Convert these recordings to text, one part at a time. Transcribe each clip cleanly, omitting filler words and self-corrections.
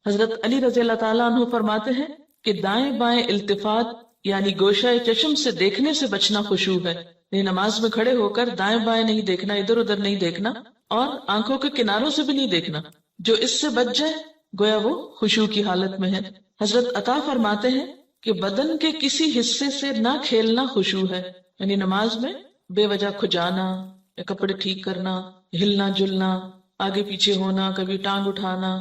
حضرت علی رضی اللہ تعالیٰ عنہ فرماتے ہیں کہ دائیں بائیں التفات یعنی گوشہ چشم سے دیکھنے سے بچنا خشوع ہے. یعنی نماز میں کھڑے ہو کر دائیں بائیں نہیں دیکھنا، ادھر ادھر نہیں دیکھنا، اور آنکھوں کے کناروں سے بھی نہیں دیکھنا. جو اس سے بچ جائے گویا وہ خشوع کی حالت میں ہے. حضرت عطا فرماتے ہیں کہ بدن کے کسی حصے سے نہ کھیلنا خشوع ہے. یعنی نماز میں بے وجہ کھجانا یا کپڑے ٹھیک کرنا، ہلنا جلنا، آگے پیچھے ہونا، کبھی ٹانگ اٹھانا،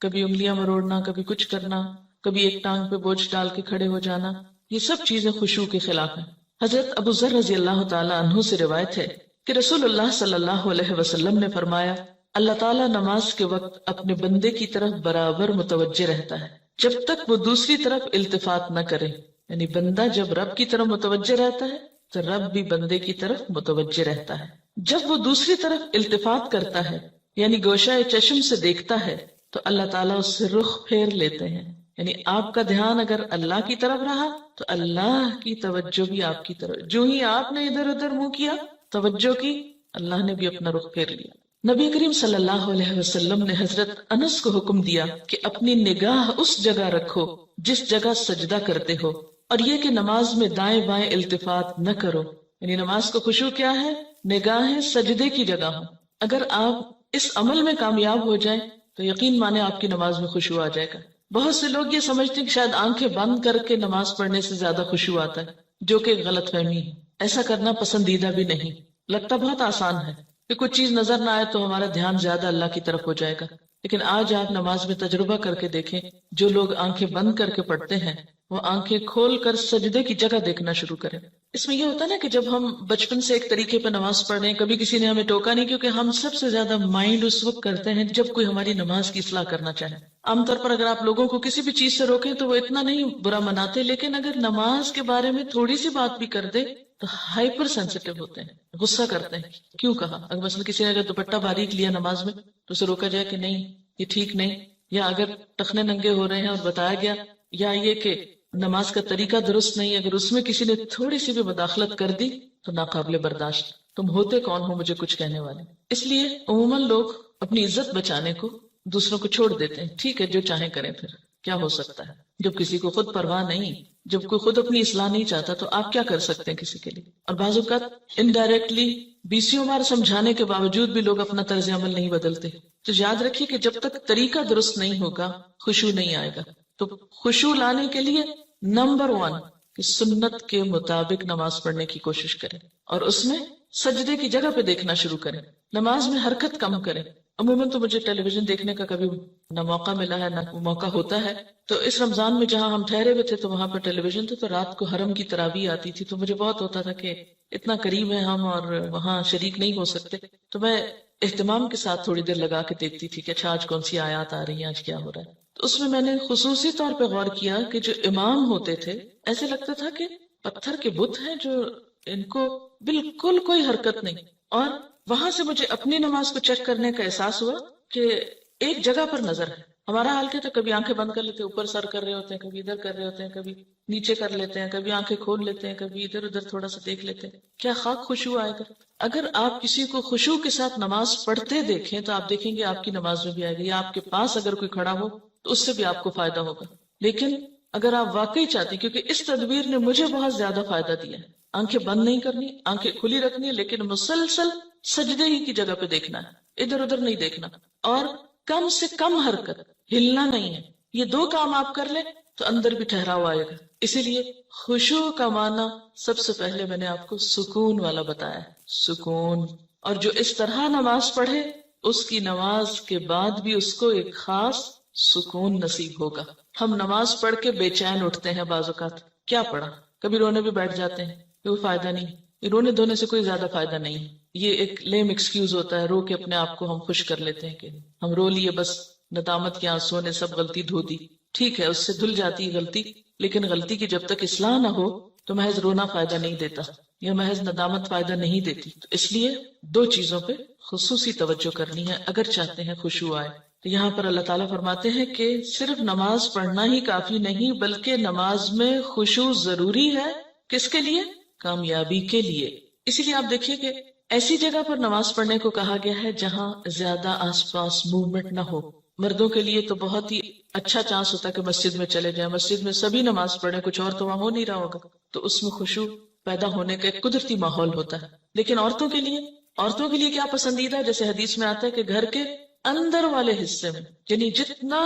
کبھی انگلیاں مروڑنا، کبھی کچھ کرنا، کبھی ایک ٹانگ پہ بوجھ ڈال کے کھڑے ہو جانا، یہ سب چیزیں خشوع کے خلاف ہیں. حضرت ابو ذر رضی اللہ تعالیٰ عنہ سے روایت ہے کہ رسول اللہ صلی اللہ علیہ وسلم نے فرمایا اللہ تعالیٰ نماز کے وقت اپنے بندے کی طرف برابر متوجہ رہتا ہے جب تک وہ دوسری طرف التفات نہ کرے. یعنی بندہ جب رب کی طرف متوجہ رہتا ہے تو رب بھی بندے کی طرف متوجہ رہتا ہے. جب وہ دوسری طرف التفات کرتا ہے یعنی گوشہ چشم سے دیکھتا ہے تو اللہ تعالیٰ اس سے رخ پھیر لیتے ہیں. یعنی آپ کا دھیان اگر اللہ کی طرف رہا تو اللہ کی توجہ بھی آپ کی طرف، جو ہی آپ نے ادھر ادھر منہ کیا توجہ کی، اللہ نے بھی اپنا رخ پھیر لیا. نبی کریم صلی اللہ علیہ وسلم نے حضرت انس کو حکم دیا کہ اپنی نگاہ اس جگہ رکھو جس جگہ سجدہ کرتے ہو، اور یہ کہ نماز میں دائیں بائیں التفات نہ کرو. یعنی نماز کو خشوع کیا ہے؟ نگاہیں سجدے کی جگہ ہوں. اگر آپ اس عمل میں کامیاب ہو جائیں تو یقین مانے آپ کی نماز میں خشوع آ جائے گا. بہت سے لوگ یہ سمجھتے ہیں کہ شاید آنکھیں بند کر کے نماز پڑھنے سے زیادہ خشوع آتا ہے، جو کہ غلط فہمی ہے. ایسا کرنا پسندیدہ بھی نہیں. لگتا بہت آسان ہے کہ کچھ چیز نظر نہ آئے تو ہمارا دھیان زیادہ اللہ کی طرف ہو جائے گا، لیکن آج آپ نماز میں تجربہ کر کے دیکھیں، جو لوگ آنکھیں بند کر کے پڑھتے ہیں وہ آنکھیں کھول کر سجدے کی جگہ دیکھنا شروع کریں. اس میں یہ ہوتا ہے نا کہ جب ہم بچپن سے ایک طریقے پہ نماز پڑھ رہے ہیں، کبھی کسی نے ہمیں ٹوکا نہیں، کیونکہ ہم سب سے زیادہ مائنڈ اس وقت کرتے ہیں جب کوئی ہماری نماز کی اصلاح کرنا چاہے. عام طور پر اگر آپ لوگوں کو کسی بھی چیز سے روکیں تو وہ اتنا نہیں برا مناتے، لیکن اگر نماز کے بارے میں تھوڑی سی بات بھی کر دے تو ہائپر سینسیٹیو ہوتے ہیں، غصہ کرتے ہیں. کیوں کہا؟ اگر مثلا کسی نے اگر دوپٹہ باریک لیا نماز میں تو اسے روکا جائے کہ نہیں یہ ٹھیک نہیں، یا اگر ٹخنے ننگے ہو رہے ہیں اور بتایا گیا، یا یہ کہ نماز کا طریقہ درست نہیں، اگر اس میں کسی نے تھوڑی سی بھی مداخلت کر دی تو ناقابل برداشت. تم ہوتے کون ہو مجھے کچھ کہنے والے؟ اس لیے عموماً لوگ اپنی عزت بچانے کو دوسروں کو چھوڑ دیتے ہیں. ٹھیک ہے جو چاہیں کریں، پھر کیا ہو سکتا ہے جب کسی کو خود پرواہ نہیں، جب کوئی خود اپنی اصلاح نہیں چاہتا تو آپ کیا کر سکتے ہیں کسی کے لیے؟ اور بعض اوقات انڈائریکٹلی بیسیوں بار سمجھانے کے باوجود بھی لوگ اپنا طرز عمل نہیں بدلتے. تو یاد رکھیے کہ جب تک طریقہ درست نہیں ہوگا خشوع نہیں آئے گا. تو خشوع لانے کے لیے نمبر 1 کہ سنت کے مطابق نماز پڑھنے کی کوشش کریں، اور اس میں سجدے کی جگہ پہ دیکھنا شروع کریں. نماز میں حرکت کم کریں. عموماً تو مجھے ٹیلی ویژن دیکھنے کا کبھی نہ موقع ملا ہے نہ موقع ہوتا ہے. تو اس رمضان میں جہاں ہم ٹھہرے ہوئے تھے تو وہاں پر ٹیلی ویژن تھے، تو رات کو حرم کی تراویح آتی تھی، تو مجھے بہت ہوتا تھا کہ اتنا قریب ہے ہم اور وہاں شریک نہیں ہو سکتے. تو میں اہتمام کے ساتھ تھوڑی دیر لگا کے دیکھتی تھی کہ اچھا آج کون سی آیات آ رہی ہیں، آج کیا ہو رہا ہے. تو اس میں نے خصوصی طور پہ غور کیا کہ جو امام ہوتے تھے ایسے لگتا تھا کہ پتھر کے بت ہیں جو ان کو بالکل کوئی حرکت نہیں. اور وہاں سے مجھے اپنی نماز کو چیک کرنے کا احساس ہوا کہ ایک جگہ پر نظر ہے. ہمارا حال کیا تھا، کبھی آنکھیں بند کر لیتے ہیں، اوپر سر کر رہے ہوتے ہیں، کبھی ادھر کر رہے ہوتے ہیں، کبھی نیچے کر لیتے ہیں، کبھی آنکھیں کھول لیتے ہیں، کبھی ادھر ادھر تھوڑا سا دیکھ لیتے ہیں. کیا خاک خشوع آئے گا؟ اگر آپ کسی کو خشوع کے ساتھ نماز پڑھتے دیکھیں تو آپ دیکھیں گے آپ کی نماز میں بھی آئے گی، یا آپ کے پاس اگر کوئی کھڑا ہو تو اس سے بھی آپ کو فائدہ ہوگا. لیکن اگر آپ واقعی چاہتے، کیونکہ اس تدبیر نے مجھے بہت زیادہ فائدہ دیا ہے، آنکھیں بند نہیں کرنی، آنکھیں کھلی رکھنی ہے، لیکن مسلسل سجدے ہی کی جگہ پہ دیکھنا ہے، ادھر ادھر نہیں دیکھنا، اور کم سے کم حرکت، ہلنا نہیں ہے. یہ 2 کام آپ کر لیں تو اندر بھی ٹھہراؤ آئے گا. اسی لیے خشوع کا معنی سب سے پہلے میں نے آپ کو سکون والا بتایا ہے، سکون. اور جو اس طرح نماز پڑھے اس کی نماز کے بعد بھی اس کو ایک خاص سکون نصیب ہوگا. ہم نماز پڑھ کے بے چین اٹھتے ہیں بعض اوقات، کیا پڑھا، کبھی رونے بھی بیٹھ جاتے ہیں، کوئی فائدہ نہیں. رونے دھونے سے کوئی زیادہ فائدہ نہیں ہے، یہ ایک لیم ایکسکیوز ہوتا ہے. رو کے اپنے آپ کو ہم خوش کر لیتے ہیں کہ ہم رو لیے، بس ندامت کے آنسوں نے سب غلطی دھو دی. ٹھیک ہے، اس سے دھل جاتی ہے غلطی، لیکن غلطی کی جب تک اصلاح نہ ہو تو محض رونا فائدہ نہیں دیتا، یا محض ندامت فائدہ نہیں دیتی. تو اس لیے 2 چیزوں پہ خصوصی توجہ کرنی ہے اگر چاہتے ہیں خشوع آئے. تو یہاں پر اللہ تعالیٰ فرماتے ہیں کہ صرف نماز پڑھنا ہی کافی نہیں، بلکہ نماز میں خشوع ضروری ہے. کس کے لیے؟ کامیابی کے لیے. اسی لیے آپ دیکھیے کہ ایسی جگہ پر نماز پڑھنے کو کہا گیا ہے جہاں زیادہ آس پاس موومنٹ نہ ہو. مردوں کے لیے تو بہت ہی اچھا چانس ہوتا ہے کہ مسجد میں چلے جائیں، مسجد میں سبھی نماز پڑھیں، کچھ اور تو وہاں ہو نہیں رہا ہوگا، تو اس میں خشوع پیدا ہونے کا ایک قدرتی ماحول ہوتا ہے. لیکن عورتوں کے لیے کیا پسندیدہ ہے؟ جیسے حدیث میں آتا ہے کہ گھر کے اندر والے حصے میں، یعنی جتنا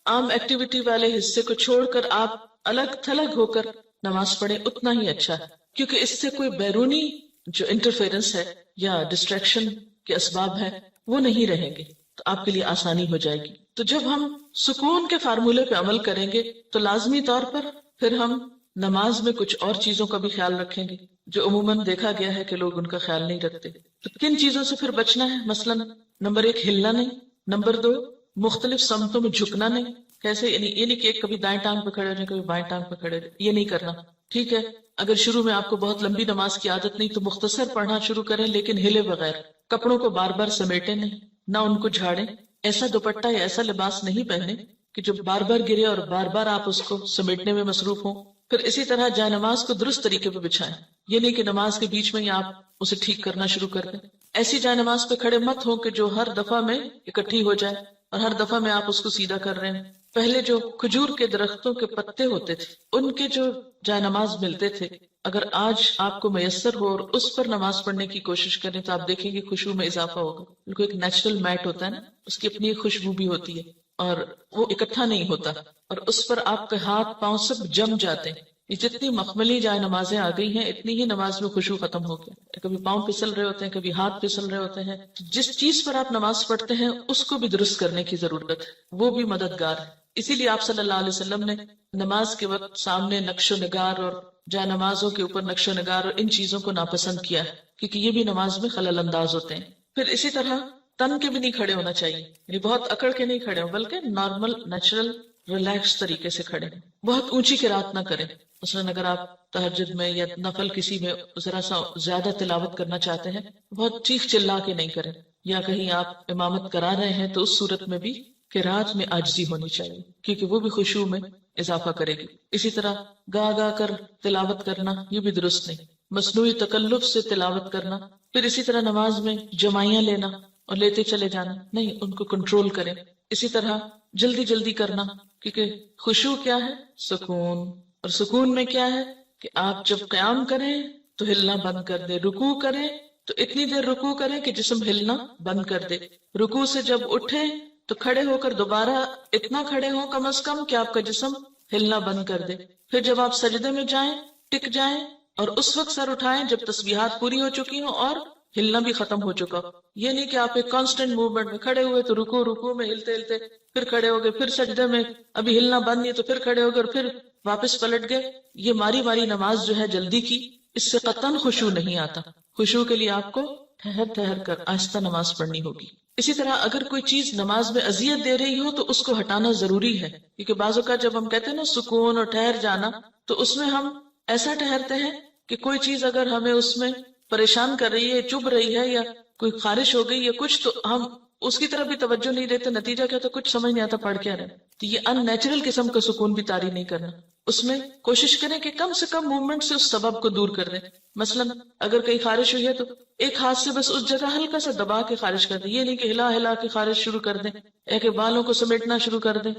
عام ایکٹیویٹی والے حصے کو چھوڑ کر آپ الگ تھلگ ہو کر نماز پڑھیں اتنا ہی اچھا ہے، کیونکہ اس سے کوئی بیرونی جو انٹرفیرنس ہے یا ڈسٹریکشن کے اسباب ہے وہ نہیں رہیں گے، تو آپ کے لیے آسانی ہو جائے گی. تو جب ہم سکون کے فارمولے پہ عمل کریں گے تو لازمی طور پر پھر ہم نماز میں کچھ اور چیزوں کا بھی خیال رکھیں گے جو عموماً دیکھا گیا ہے کہ لوگ ان کا خیال نہیں رکھتے. تو کن چیزوں سے پھر بچنا ہے؟ مثلا نمبر 1 ہلنا نہیں، نمبر 2 مختلف سمتوں میں جھکنا نہیں. کیسے؟ یعنی یہ نہیں کہ ایک کبھی دائیں ٹانگ پہ کھڑے ہو جائیں کبھی بائیں ٹانگ پہ کھڑے ہو جائیں، یہ نہیں کرنا. ٹھیک ہے، اگر شروع میں آپ کو بہت لمبی نماز کی عادت نہیں تو مختصر پڑھنا شروع کریں، لیکن ہلے بغیر. کپڑوں کو بار بار سمیٹیں نہیں، نہ ان کو جھاڑیں. ایسا دوپٹہ یا ایسا لباس نہیں پہنے کہ جو بار بار گرے اور بار بار آپ اس کو سمیٹنے میں مصروف ہوں. پھر اسی طرح جائے نماز کو درست طریقے پہ بچھائیں، یہ نہیں کہ نماز کے بیچ میں ہی آپ اسے ٹھیک کرنا شروع کر دیں. ایسی جائے نماز پہ کھڑے مت ہو کہ جو ہر دفعہ میں اکٹھی ہو جائے اور ہر دفعہ میں آپ اس کو سیدھا کر رہے ہیں. پہلے جو کھجور کے درختوں کے پتے ہوتے تھے ان کے جو جائے نماز ملتے تھے، اگر آج آپ کو میسر ہو اور اس پر نماز پڑھنے کی کوشش کریں تو آپ دیکھیں گے خشوع میں اضافہ ہوگا. بالکل ایک نیچرل میٹ ہوتا ہے نا، اس کی اپنی ایک خوشبو بھی ہوتی ہے اور وہ اکٹھا نہیں ہوتا، اور اس پر آپ کے ہاتھ پاؤں سب جم جاتے ہیں. یہ جتنی مخملی جائے نمازیں آ گئی ہیں اتنی ہی نماز میں خشوع ختم ہو گیا. کبھی پاؤں پھسل رہے ہوتے ہیں، کبھی ہاتھ پھسل رہے ہوتے ہیں. جس چیز پر آپ نماز پڑھتے ہیں اس کو بھی درست کرنے کی ضرورت ہے، وہ بھی مددگار ہے. اسی لیے آپ صلی اللہ علیہ وسلم نے نماز کے وقت سامنے نقش و نگار اور جائے نمازوں کے اوپر نقش و نگار اور ان چیزوں کو ناپسند کیا ہے، کیونکہ یہ بھی نماز میں خلل انداز ہوتے ہیں. پھر اسی طرح تن کے بھی نہیں کھڑے ہونا چاہیے، یعنی بہت اکڑ کے نہیں کھڑے ہوں بلکہ نارمل نیچرل ریلیکس طریقے سے کھڑے ہیں. بہت اونچی قرات نہ کریں. مثلا اگر آپ تہجد میں یا نفل کسی میں ذرا سا زیادہ تلاوت کرنا چاہتے ہیں، بہت چیخ چلا کے نہیں کریں. یا کہیں آپ امامت کرا رہے ہیں تو اس صورت میں بھی قرات میں عاجزی ہونی چاہیے، کیونکہ وہ بھی خشوع میں اضافہ کرے گی. اسی طرح گا گا کر تلاوت کرنا یہ بھی درست نہیں، مصنوعی تکلف سے تلاوت کرنا. پھر اسی طرح نماز میں جمائیاں لینا اور لیتے چلے جانا نہیں، ان کو کنٹرول کریں. اسی طرح جلدی جلدی کرنا، کیونکہ خشوع کیا ہے؟ سکون. اور سکون میں کیا ہے کہ آپ جب قیام کریں تو ہلنا بند کر دیں، رکوع کریں تو اتنی دیر رکوع کریں کہ جسم ہلنا بند کر دے. رکوع سے جب اٹھیں تو کھڑے ہو کر دوبارہ اتنا کھڑے ہوں کم از کم کہ آپ کا جسم ہلنا بند کر دے. پھر جب آپ سجدے میں جائیں ٹک جائیں اور اس وقت سر اٹھائیں جب تسبیحات پوری ہو چکی ہوں اور ہلنا بھی ختم ہو چکا. یہ نہیں کہ آپ ایک کانسٹنٹ موومنٹ میں کھڑے ہوئے تو رکوع میں ہلتے ہلتے پھر کھڑے ہو گئے، پھر سجدے میں ابھی ہلنا بند نہیں تو پھر کھڑے ہو گئے اور پھر واپس پلٹ گئے. یہ ماری ماری نماز جو ہے جلدی کی، اس سے قطعاً خشوع نہیں آتا. خشوع کے لیے آپ کو ٹھہر ٹھہر کر آہستہ نماز پڑھنی ہوگی. اسی طرح اگر کوئی چیز نماز میں اذیت دے رہی ہو تو اس کو ہٹانا ضروری ہے، کیونکہ بعض اوقات جب ہم کہتے ہیں نا سکون اور ٹھہر جانا، تو اس میں ہم ایسا ٹھہرتے ہیں کہ کوئی چیز اگر ہمیں اس میں پریشان کر رہی ہے، چبھ رہی ہے، یا کوئی خارش ہو گئی یا کچھ، تو ہم اس کی طرف بھی توجہ نہیں دیتے. نتیجہ کیا؟ تو کچھ سمجھ نہیں آتا پڑھ کیا رہے. تو یہ ان نیچرل قسم کا سکون بھی طاری نہیں کرنا. اس میں کوشش کریں کہ کم سے کم موومنٹ سے اس سبب کو دور کر دیں. مثلا اگر کہیں خارش ہوئی ہے تو ایک ہاتھ سے بس اس جگہ ہلکا سا دبا کے خارش کر دیں، یہ نہیں کہ ہلا ہلا کے خارش شروع کر دیں، یا کہ بالوں کو سمیٹنا شروع کر دیں،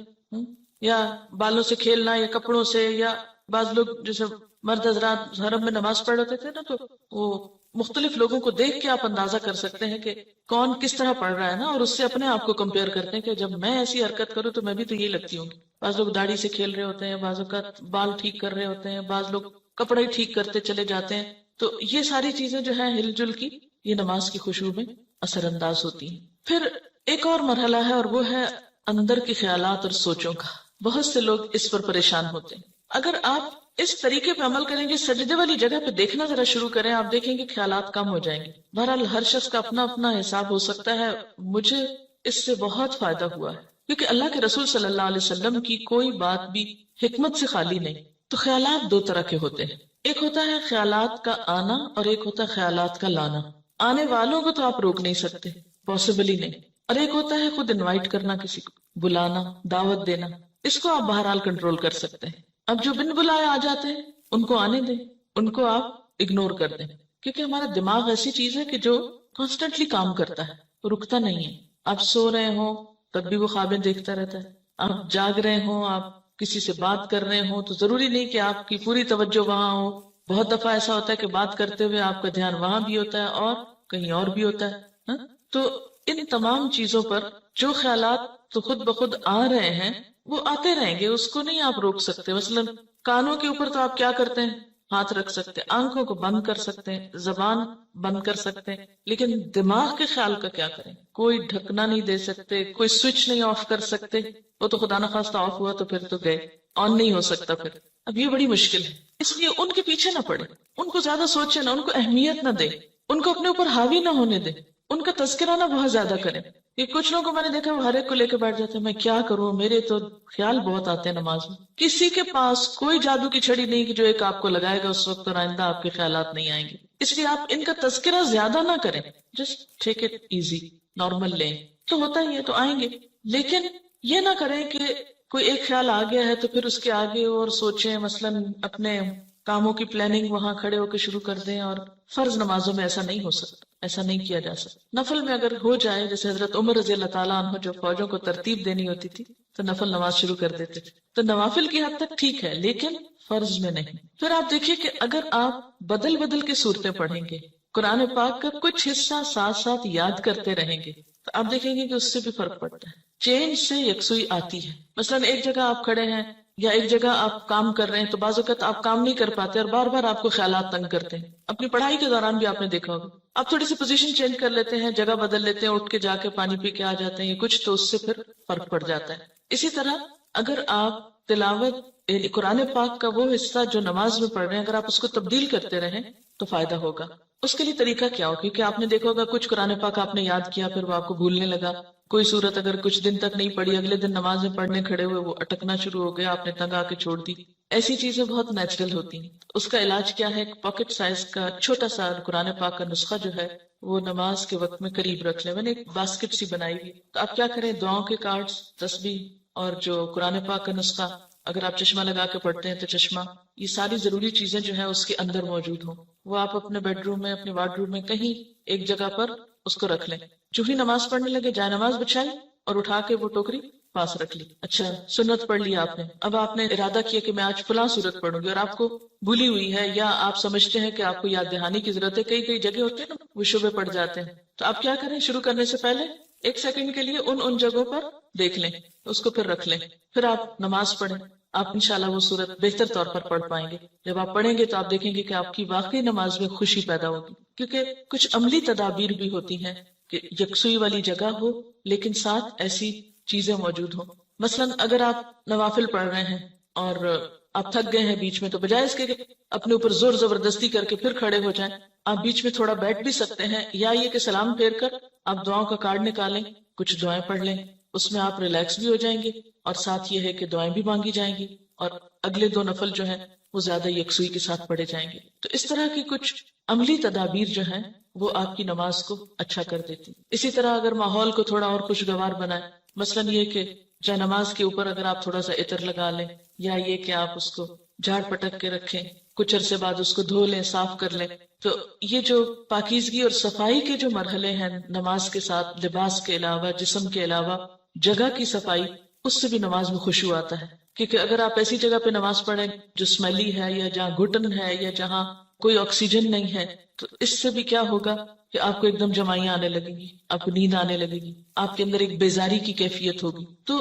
یا بالوں سے کھیلنا یا کپڑوں سے. یا بعض لوگ جیسے مرد حضرات حرم میں نماز پڑھ رہے تھے نا، تو وہ مختلف لوگوں کو دیکھ کے آپ اندازہ کر سکتے ہیں کہ کون کس طرح پڑھ رہا ہے نا، اور اس سے اپنے آپ کو کمپیئر کرتے ہیں کہ جب میں ایسی حرکت کروں تو میں بھی تو یہی لگتی ہوں گی. بعض لوگ داڑھی سے کھیل رہے ہوتے ہیں، بعض اوقات بال ٹھیک کر رہے ہوتے ہیں، بعض لوگ کپڑے ٹھیک کرتے چلے جاتے ہیں. تو یہ ساری چیزیں جو ہیں ہل جل کی، یہ نماز کی خشوع میں اثر انداز ہوتی ہیں. پھر ایک اور مرحلہ ہے اور وہ ہے اندر کے خیالات اور سوچوں کا. بہت سے لوگ اس پر پریشان ہوتے ہیں. اگر آپ اس طریقے پہ عمل کریں گے، سجدے والی جگہ پہ دیکھنا ذرا شروع کریں، آپ دیکھیں گے خیالات کم ہو جائیں گے. بہرحال ہر شخص کا اپنا اپنا حساب ہو سکتا ہے. مجھے اس سے بہت فائدہ ہوا ہے، کیونکہ اللہ کے رسول صلی اللہ علیہ وسلم کی کوئی بات بھی حکمت سے خالی نہیں. تو خیالات دو طرح کے ہوتے ہیں، ایک ہوتا ہے خیالات کا آنا اور ایک ہوتا ہے خیالات کا لانا. آنے والوں کو تو آپ روک نہیں سکتے، پاسبل ہی نہیں. اور ایک ہوتا ہے خود انوائٹ کرنا، کسی کو بلانا، دعوت دینا، اس کو آپ بہرحال کنٹرول کر سکتے ہیں. اب جو بن بلائے آ جاتے ہیں ان کو آنے دیں، ان کو آپ اگنور کر دیں، کیونکہ ہمارا دماغ ایسی چیز ہے کہ جو کانسٹنٹلی کام کرتا ہے، رکتا نہیں ہے. آپ سو رہے ہوں تب بھی وہ خوابیں دیکھتا رہتا ہے. آپ جاگ رہے ہوں، آپ کسی سے بات کر رہے ہوں تو ضروری نہیں کہ آپ کی پوری توجہ وہاں ہو. بہت دفعہ ایسا ہوتا ہے کہ بات کرتے ہوئے آپ کا دھیان وہاں بھی ہوتا ہے اور کہیں اور بھی ہوتا ہے. ہاں؟ تو ان تمام چیزوں پر جو خیالات تو خود بخود آ رہے ہیں وہ آتے رہیں گے، اس کو نہیں آپ روک سکتے. مثلا کانوں کے اوپر تو آپ کیا کرتے ہیں؟ ہاتھ رکھ سکتے ہیں، آنکھوں کو بند کر سکتے ہیں، زبان بند کر سکتے ہیں، لیکن دماغ کے خیال کا کیا کریں؟ کوئی ڈھکنا نہیں دے سکتے، کوئی سوئچ نہیں آف کر سکتے. وہ تو خدا نخواستہ آف ہوا تو پھر تو گئے، آن نہیں ہو سکتا پھر. اب یہ بڑی مشکل ہے. اس لیے ان کے پیچھے نہ پڑے، ان کو زیادہ سوچے نہ، ان کو اہمیت نہ دے، ان کو اپنے اوپر حاوی نہ ہونے دے، ان کا تذکرہ نہ بہت زیادہ کریں. کہ کچھ لوگوں کو میں نے دیکھا وہ ہر ایک کو لے کے بیٹھ جاتے ہیں، میں کیا کروں، میرے تو خیال بہت آتے ہیں نماز میں. کسی کے پاس کوئی جادو کی چھڑی نہیں کہ جو ایک آپ کو لگائے گا اس وقت اور آئندہ آپ کے خیالات نہیں آئیں گے. اس لیے آپ ان کا تذکرہ زیادہ نہ کریں، just take it easy, normal لیں. تو ہوتا ہی ہے تو آئیں گے، لیکن یہ نہ کریں کہ کوئی ایک خیال آ گیا ہے تو پھر اس کے آگے اور سوچیں. مثلا اپنے کاموں کی پلاننگ وہاں کھڑے ہو کے شروع کر دیں. اور فرض نمازوں میں ایسا نہیں ہو سکتا، ایسا نہیں کیا جا سکتا. نفل میں اگر ہو جائے، جیسے حضرت عمر رضی اللہ تعالیٰ عنہ جو فوجوں کو ترتیب دینی ہوتی تھی تو نفل نماز شروع کر دیتے تھے. تو نوافل کی حد تک ٹھیک ہے لیکن فرض میں نہیں. پھر آپ دیکھیے کہ اگر آپ بدل بدل کے صورتیں پڑھیں گے، قرآن پاک کا کچھ حصہ ساتھ ساتھ یاد کرتے رہیں گے، تو آپ دیکھیں گے کہ اس سے بھی فرق پڑتا ہے. چینج سے یکسوئی آتی ہے. مثلا ایک جگہ آپ کھڑے ہیں یا ایک جگہ آپ کام کر رہے ہیں تو بعض اوقات آپ کام نہیں کر پاتے اور بار بار آپ کو خیالات تنگ کرتے ہیں. اپنی پڑھائی کے دوران بھی آپ نے دیکھا ہوگا، آپ تھوڑی سی پوزیشن چینج کر لیتے ہیں، جگہ بدل لیتے ہیں، اٹھ کے جا کے پانی پی کے آ جاتے ہیں کچھ، تو اس سے پھر فرق پڑ جاتا ہے. اسی طرح اگر آپ تلاوت یعنی قرآن پاک کا وہ حصہ جو نماز میں پڑھ رہے ہیں، اگر آپ اس کو تبدیل کرتے رہیں تو فائدہ ہوگا. اس کے لیے طریقہ کیا ہو؟ کیونکہ آپ نے دیکھا ہوگا کچھ قرآن پاک آپ نے یاد کیا پھر وہ آپ کو بھولنے لگا. کوئی صورت اگر کچھ دن تک نہیں پڑھی، اگلے دن نماز میں پڑھنے کھڑے ہوئے وہ اٹکنا شروع ہو گیا، آپ نے تنگ آ کے چھوڑ دی. ایسی چیزیں بہت نیچرل ہوتی ہیں. اس کا علاج کیا ہے؟ پاکٹ سائز کا چھوٹا سا قرآن پاک کا نسخہ جو ہے وہ نماز کے وقت میں قریب رکھ لیں. میں نے ایک باسکٹ سی بنائی ہوئی، تو آپ کیا کریں، دعاؤں کے کارڈز، تسبیح اور جو قرآن پاک کا نسخہ، اگر آپ چشمہ لگا کے پڑھتے ہیں تو چشمہ، یہ ساری ضروری چیزیں جو ہیں اس کے اندر موجود ہوں. وہ آپ اپنے بیڈ روم میں، اپنے وارڈ روم میں کہیں ایک جگہ پر اس کو رکھ لیں. جو ہی نماز پڑھنے لگے جائے نماز بچھائی اور اٹھا کے وہ ٹوکری پاس رکھ لی. اچھا سنت پڑھ لی آپ نے، اب آپ نے ارادہ کیا کہ میں آج فلاں صورت پڑھوں گی اور آپ کو بھولی ہوئی ہے یا آپ سمجھتے ہیں کہ آپ کو یاد دہانی کی ضرورت ہے. کئی جگہ ہوتے ہیں نا وہ شبے پڑ جاتے ہیں، تو آپ کیا کریں، شروع کرنے سے پہلے 1 سیکنڈ کے لیے ان جگہوں پر دیکھ لیں، اس کو پھر رکھ لیں، پھر آپ نماز پڑھیں. آپ انشاءاللہ وہ صورت بہتر طور پر پڑھ پائیں گے. جب آپ پڑھیں گے تو آپ دیکھیں گے کہ آپ کی واقعی نماز میں خوشی پیدا ہوگی. کیونکہ کچھ عملی تدابیر بھی ہوتی ہیں کہ یکسوئی والی جگہ ہو لیکن ساتھ ایسی چیزیں موجود ہوں. مثلا اگر آپ نوافل پڑھ رہے ہیں اور آپ تھک گئے ہیں بیچ میں، تو بجائے اس کے کہ اپنے اوپر زور زبردستی کر کے پھر کھڑے ہو جائیں، آپ بیچ میں تھوڑا بیٹھ بھی سکتے ہیں، یا یہ کہ سلام پھیر کر آپ دعاؤں کا کارڈ نکالیں، کچھ دعائیں پڑھ لیں، اس میں آپ ریلیکس بھی ہو جائیں گے اور ساتھ یہ ہے کہ دعائیں بھی مانگی جائیں گی اور اگلے 2 نفل جو ہیں وہ زیادہ یکسوئی کے ساتھ پڑھے جائیں گے. تو اس طرح کی کچھ عملی تدابیر جو ہیں وہ آپ کی نماز کو اچھا کر دیتی. اسی طرح اگر ماحول کو تھوڑا اور خوشگوار بنائے، مثلا یہ کہ جائے نماز کے اوپر اگر آپ تھوڑا سا عطر لگا لیں، یا یہ کہ آپ اس کو جھاڑ پٹک کے رکھیں، کچھ عرصے بعد اس کو دھو لیں، صاف کر لیں. تو یہ جو پاکیزگی اور صفائی کے جو مرحلے ہیں نماز کے ساتھ، لباس کے علاوہ، جسم کے علاوہ جگہ کی صفائی، اس سے بھی نماز میں خشوع آتا ہے. کیونکہ اگر آپ ایسی جگہ پہ نماز پڑھیں جو اسمیلی ہے یا جہاں گھٹن ہے یا جہاں کوئی آکسیجن نہیں ہے، تو اس سے بھی کیا ہوگا کہ آپ کو ایک دم جمائیاں آنے لگیں گی، آپ کو نیند آنے لگے گی، آپ کے اندر ایک بیزاری کی کیفیت ہوگی. تو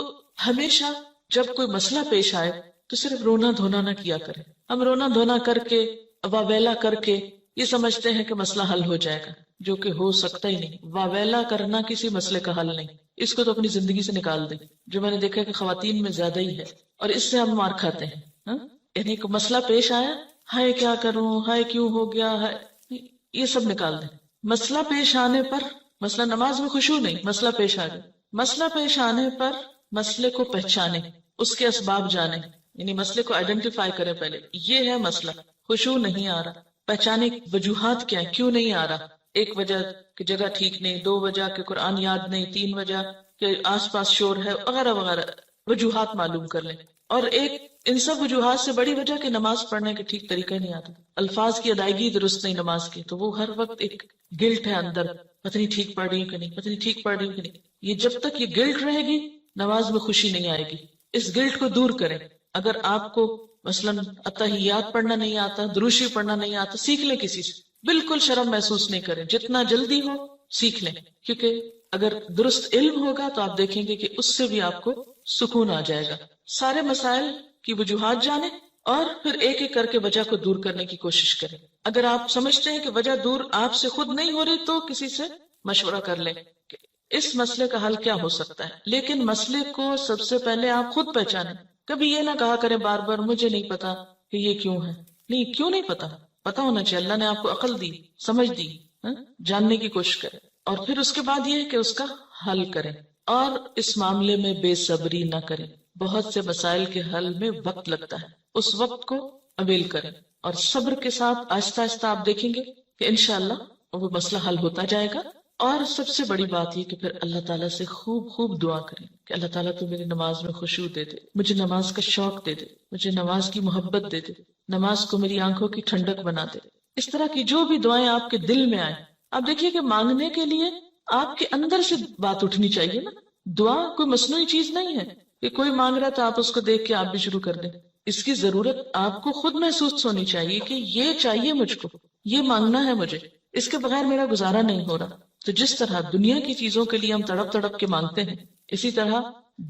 ہمیشہ جب کوئی مسئلہ پیش آئے تو صرف رونا دھونا نہ کیا کریں. ہم رونا دھونا کر کے، واویلا کر کے یہ سمجھتے ہیں کہ مسئلہ حل ہو جائے گا، جو کہ ہو سکتا ہی نہیں. واویلا کرنا کسی مسئلے کا حل نہیں، اس کو تو اپنی زندگی سے نکال دیں، جو میں نے دیکھا کہ خواتین میں زیادہ ہی ہے اور اس سے ہم مار کھاتے ہیں. یعنی کوئی مسئلہ پیش آیا، ہائے کیا کروں، ہائے کیوں ہو گیا ہے، یہ سب نکال دیں. مسئلہ پیش آنے پر، مسئلہ نماز میں خشوع نہیں، مسئلہ پیش آ گیا، مسئلہ پیش آنے پر مسئلے کو پہچانے، اس کے اسباب جانے، یعنی مسئلے کو آئیڈینٹیفائی کریں. پہلے یہ ہے مسئلہ، خشوع نہیں آ رہا، پہچانے وجوہات کیا ہیں، کیوں نہیں آ رہا. 1 وجہ کہ جگہ ٹھیک نہیں، 2 وجہ کہ قرآن یاد نہیں، 3 وجہ کہ آس پاس شور ہے، وغیرہ وغیرہ وجوہات معلوم کر لیں. اور ایک ان سب وجوہات سے بڑی وجہ کہ نماز پڑھنے کے ٹھیک طریقہ نہیں آتا، الفاظ کی ادائیگی درست نہیں نماز کی، تو وہ ہر وقت ایک گلٹ ہے اندر، پتہ نہیں ٹھیک پڑھ رہی ہوں کہ نہیں، پتہ نہیں ٹھیک پڑھ رہی ہوں کہ نہیں. یہ جب تک یہ گلٹ رہے گی نماز میں خوشی نہیں آئے گی. اس گلٹ کو دور کریں. اگر آپ کو مثلاً اتحیات پڑھنا نہیں آتا، دروشی پڑھنا نہیں آتا، سیکھ لیں کسی سے. بالکل شرم محسوس نہیں کریں، جتنا جلدی ہو سیکھ لیں. کیونکہ اگر درست علم ہوگا تو آپ دیکھیں گے کہ اس سے بھی آپ کو سکون آ جائے گا. سارے مسائل کی وجوہات جانیں اور پھر ایک ایک کر کے وجہ کو دور کرنے کی کوشش کریں. اگر آپ سمجھتے ہیں کہ وجہ دور آپ سے خود نہیں ہو رہی تو کسی سے مشورہ کر لیں کہ اس مسئلے کا حل کیا ہو سکتا ہے. لیکن مسئلے کو سب سے پہلے آپ خود پہچانیں. کبھی یہ نہ کہا کریں بار بار مجھے نہیں پتا کہ یہ کیوں ہے. نہیں، کیوں نہیں پتا؟ پتا ہونا چاہیے. اللہ نے آپ کو عقل دی، سمجھ دی، جاننے کی کوشش کریں. اور پھر اس کے بعد یہ ہے کہ اس کا حل کریں. اور اس معاملے میں بے صبری نہ کریں. بہت سے مسائل کے حل میں وقت لگتا ہے، اس وقت کو اویل کریں اور صبر کے ساتھ آہستہ آہستہ آپ دیکھیں گے کہ انشاءاللہ وہ مسئلہ حل ہوتا جائے گا. اور سب سے بڑی بات یہ کہ پھر اللہ تعالیٰ سے خوب خوب دعا کریں کہ اللہ تعالیٰ تو میری نماز میں خشوع دے دے، مجھے نماز کا شوق دے دے، مجھے نماز کی محبت دے دے، نماز کو میری آنکھوں کی ٹھنڈک بنا دے. اس طرح کی جو بھی دعائیں آپ کے دل میں آئیں، آپ دیکھیے کہ مانگنے کے لیے آپ کے اندر سے بات اٹھنی چاہیے نا. دعا کوئی مصنوعی چیز نہیں ہے کہ کوئی مانگ رہا تو آپ اس کو دیکھ کے آپ بھی شروع کر دیں. اس کی ضرورت آپ کو خود محسوس ہونی چاہیے کہ یہ چاہیے مجھ کو، یہ مانگنا ہے مجھے، اس کے بغیر میرا گزارا نہیں ہو رہا. تو جس طرح دنیا کی چیزوں کے لیے ہم تڑپ تڑپ کے مانگتے ہیں، اسی طرح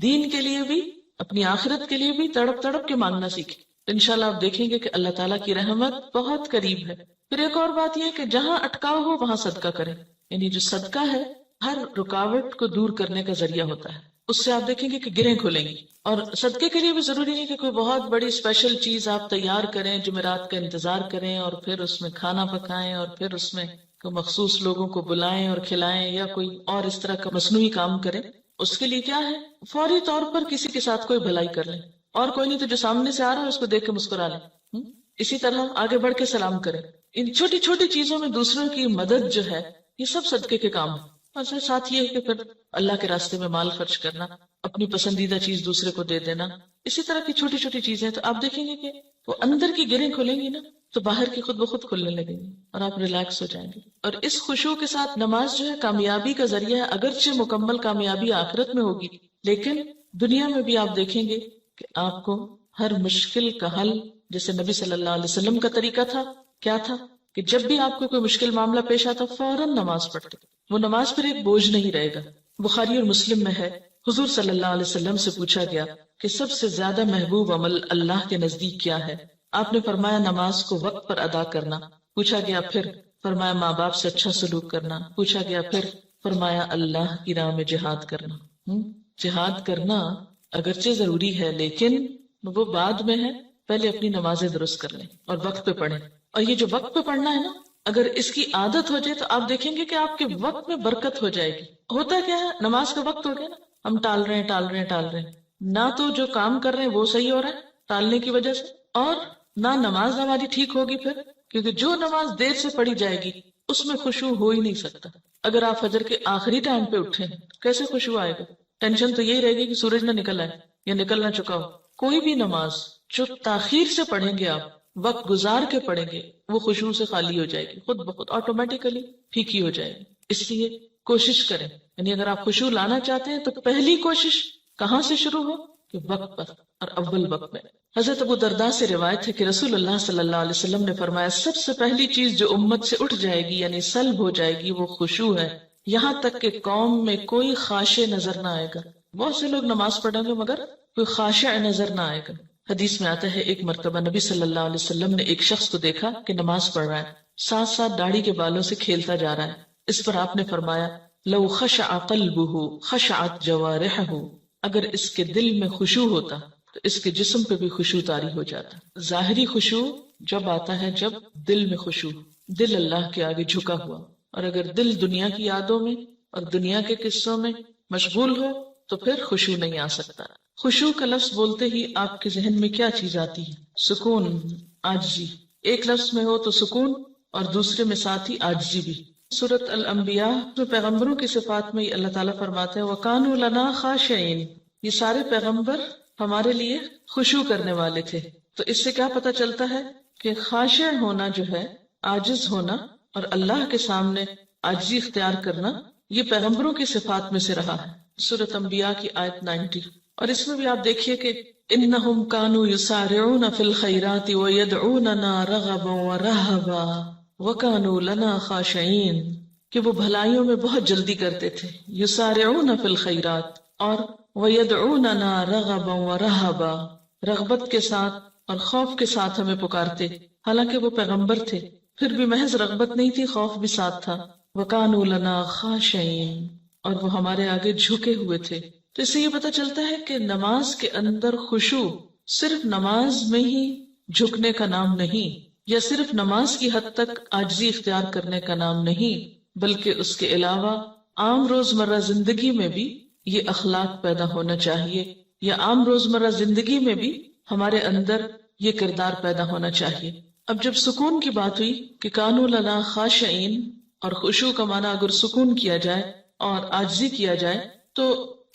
دین کے لیے بھی، اپنی آخرت کے لیے بھی تڑپ تڑپ کے مانگنا سیکھیں. انشاءاللہ آپ دیکھیں گے کہ اللہ تعالیٰ کی رحمت بہت قریب ہے. پھر ایک اور بات یہ ہے کہ جہاں اٹکاؤ ہو وہاں صدقہ کریں. یعنی جو صدقہ ہے ہر رکاوٹ کو دور کرنے کا ذریعہ ہوتا ہے. اس سے آپ دیکھیں گے کہ گرہیں کھلیں گی. اور صدقے کے لیے بھی ضروری نہیں کہ کوئی بہت بڑی اسپیشل چیز آپ تیار کریں، جمعرات کا انتظار کریں اور پھر اس میں کھانا پکائیں اور پھر اس میں کوئی مخصوص لوگوں کو بلائیں اور کھلائیں یا کوئی اور اس طرح کا مصنوعی کام کریں. اس کے لیے کیا ہے، فوری طور پر کسی کے ساتھ کوئی بھلائی کر لیں. اور کوئی نہیں تو جو سامنے سے آ رہا ہے اس کو دیکھ کے مسکرا لیں. اسی طرح آگے بڑھ کے سلام کریں. ان چھوٹی چھوٹی چیزوں میں دوسروں کی مدد جو ہے یہ سب صدقے کے کام ہے. اور ساتھ یہ ہے کہ پھر اللہ کے راستے میں مال خرچ کرنا، اپنی پسندیدہ چیز دوسرے کو دے دینا، اسی طرح کی چھوٹی چھوٹی چیزیں. تو آپ دیکھیں گے کہ وہ اندر کی گرہیں کھلیں گی نا تو باہر کی خود بخود کھلنے لگیں گی اور آپ ریلیکس ہو جائیں گے. اور اس خشوع کے ساتھ نماز جو ہے کامیابی کا ذریعہ ہے. اگرچہ مکمل کامیابی آخرت میں ہوگی لیکن دنیا میں بھی آپ دیکھیں گے کہ آپ کو ہر مشکل کا حل، جیسے نبی صلی اللہ علیہ وسلم کا طریقہ تھا، کیا تھا کہ جب بھی آپ کو کوئی مشکل معاملہ پیش آتا فوراً نماز پڑھتے. وہ نماز پھر ایک بوجھ نہیں رہے گا. بخاری اور مسلم میں ہے، حضور صلی اللہ علیہ وسلم سے پوچھا گیا کہ سب سے زیادہ محبوب عمل اللہ کے نزدیک کیا ہے؟ آپ نے فرمایا نماز کو وقت پر ادا کرنا. پوچھا گیا پھر؟ فرمایا ماں باپ سے اچھا سلوک کرنا. پوچھا گیا پھر؟ فرمایا اللہ کی راہ میں جہاد کرنا. جہاد کرنا اگرچہ ضروری ہے لیکن وہ بعد میں ہے، پہلے اپنی نمازیں درست کر لیں اور وقت پہ پڑھیں. اور یہ جو وقت پہ پڑھنا ہے نا، اگر اس کی عادت ہو جائے تو آپ دیکھیں گے کہ آپ کے وقت میں برکت ہو جائے گی. ہوتا کیا ہے، نماز کا وقت ہو گیا نا، ہم ٹال رہے ہیں نہ تو جو کام کر رہے ہیں وہ صحیح ہو رہا ہے ٹالنے کی وجہ سے، اور نہ نماز ہماری ٹھیک ہوگی پھر، کیونکہ جو نماز دیر سے پڑھی جائے گی اس میں خشوع ہو ہی نہیں سکتا. اگر آپ فجر کے آخری ٹائم پہ اٹھیں کیسے خشوع آئے گا؟ ٹینشن تو یہی رہے گی کہ سورج نہ نکل آئے یا نکل نہ چکا ہو. کوئی بھی نماز جو تاخیر سے پڑھیں گے، آپ وقت گزار کے پڑھیں گے، وہ خشوع سے خالی ہو جائے گی، خود بخود آٹومیٹیکلی پھیکی ہو جائے گی. اس لیے کوشش کریں، یعنی اگر آپ خشوع لانا چاہتے ہیں تو پہلی کوشش کہاں سے شروع ہو کہ وقت پر اور اول وقت میں. حضرت ابو درداء سے روایت ہے کہ رسول اللہ صلی اللہ علیہ وسلم نے فرمایا سب سے پہلی چیز جو امت سے اٹھ جائے گی یعنی سلب ہو جائے گی وہ خشوع ہے، یہاں تک کہ قوم میں کوئی خاشع نظر نہ آئے گا. بہت سے لوگ نماز پڑھیں گے مگر کوئی خاشع نظر نہ آئے گا. حدیث میں آتا ہے ایک مرتبہ نبی صلی اللہ علیہ وسلم نے ایک شخص کو دیکھا کہ نماز پڑھ رہا ہے، ساتھ ساتھ داڑھی کے بالوں سے کھیلتا جا رہا ہے. اس پر آپ نے فرمایا لو خشع قلبہ خشعت جوارحہ، اگر اس کے دل میں خشوع ہوتا تو اس کے جسم پہ بھی خشوع طاری ہو جاتا. ظاہری خشوع جب آتا ہے جب دل میں خشوع، دل اللہ کے آگے جھکا ہوا. اور اگر دل دنیا کی یادوں میں اور دنیا کے قصوں میں مشغول ہو تو پھر خشوع نہیں آ سکتا. خشوع کا لفظ بولتے ہی آپ کے ذہن میں کیا چیز آتی ہے؟ سکون، عاجزی. ایک لفظ میں ہو تو سکون اور دوسرے میں ساتھ ہی عاجزی بھی. سورۃ الانبیاء میں پیغمبروں کی صفات میں اللہ تعالیٰ فرماتے ہیں وَقَانُوا لَنَا خَاشِعِينَ، یہ سارے پیغمبر ہمارے لیے خشوع کرنے والے تھے. تو اس سے کیا پتہ چلتا ہے کہ خاشع ہونا جو ہے، عاجز ہونا اور اللہ کے سامنے عاجزی اختیار کرنا، یہ پیغمبروں کی صفات میں سے رہا ہے، سورۃ انبیاء کی آیت 90۔ اور اس میں بھی آپ دیکھیے کہ انہم کانوا یسارعون فی الخیرات ویدعوننا رغبا ورہبا وکانوا لنا خاشعین، کہ وہ بھلائیوں میں بہت جلدی کرتے تھے، یسارعون فی الخیرات، اور ویدعوننا رغبا ورہبا، رغبت کے ساتھ اور خوف کے ساتھ ہمیں پکارتے، حالانکہ وہ پیغمبر تھے، پھر بھی محض رغبت نہیں تھی، خوف بھی ساتھ تھا۔ وَكَانُوا لَنَا خَاشِعِينَ، اور وہ ہمارے آگے جھکے ہوئے تھے۔ تو اس سے یہ پتہ چلتا ہے کہ نماز کے اندر خشوع صرف نماز میں ہی جھکنے کا نام نہیں، یا صرف نماز کی حد تک عاجزی اختیار کرنے کا نام نہیں، بلکہ اس کے علاوہ عام روزمرہ زندگی میں بھی یہ اخلاق پیدا ہونا چاہیے، یا عام روزمرہ زندگی میں بھی ہمارے اندر یہ کردار پیدا ہونا چاہیے۔ اب جب سکون کی بات ہوئی کہ کانوا لنا خاشعین، اور خشوع کا معنی اگر سکون کیا جائے اور عاجزی کیا جائے تو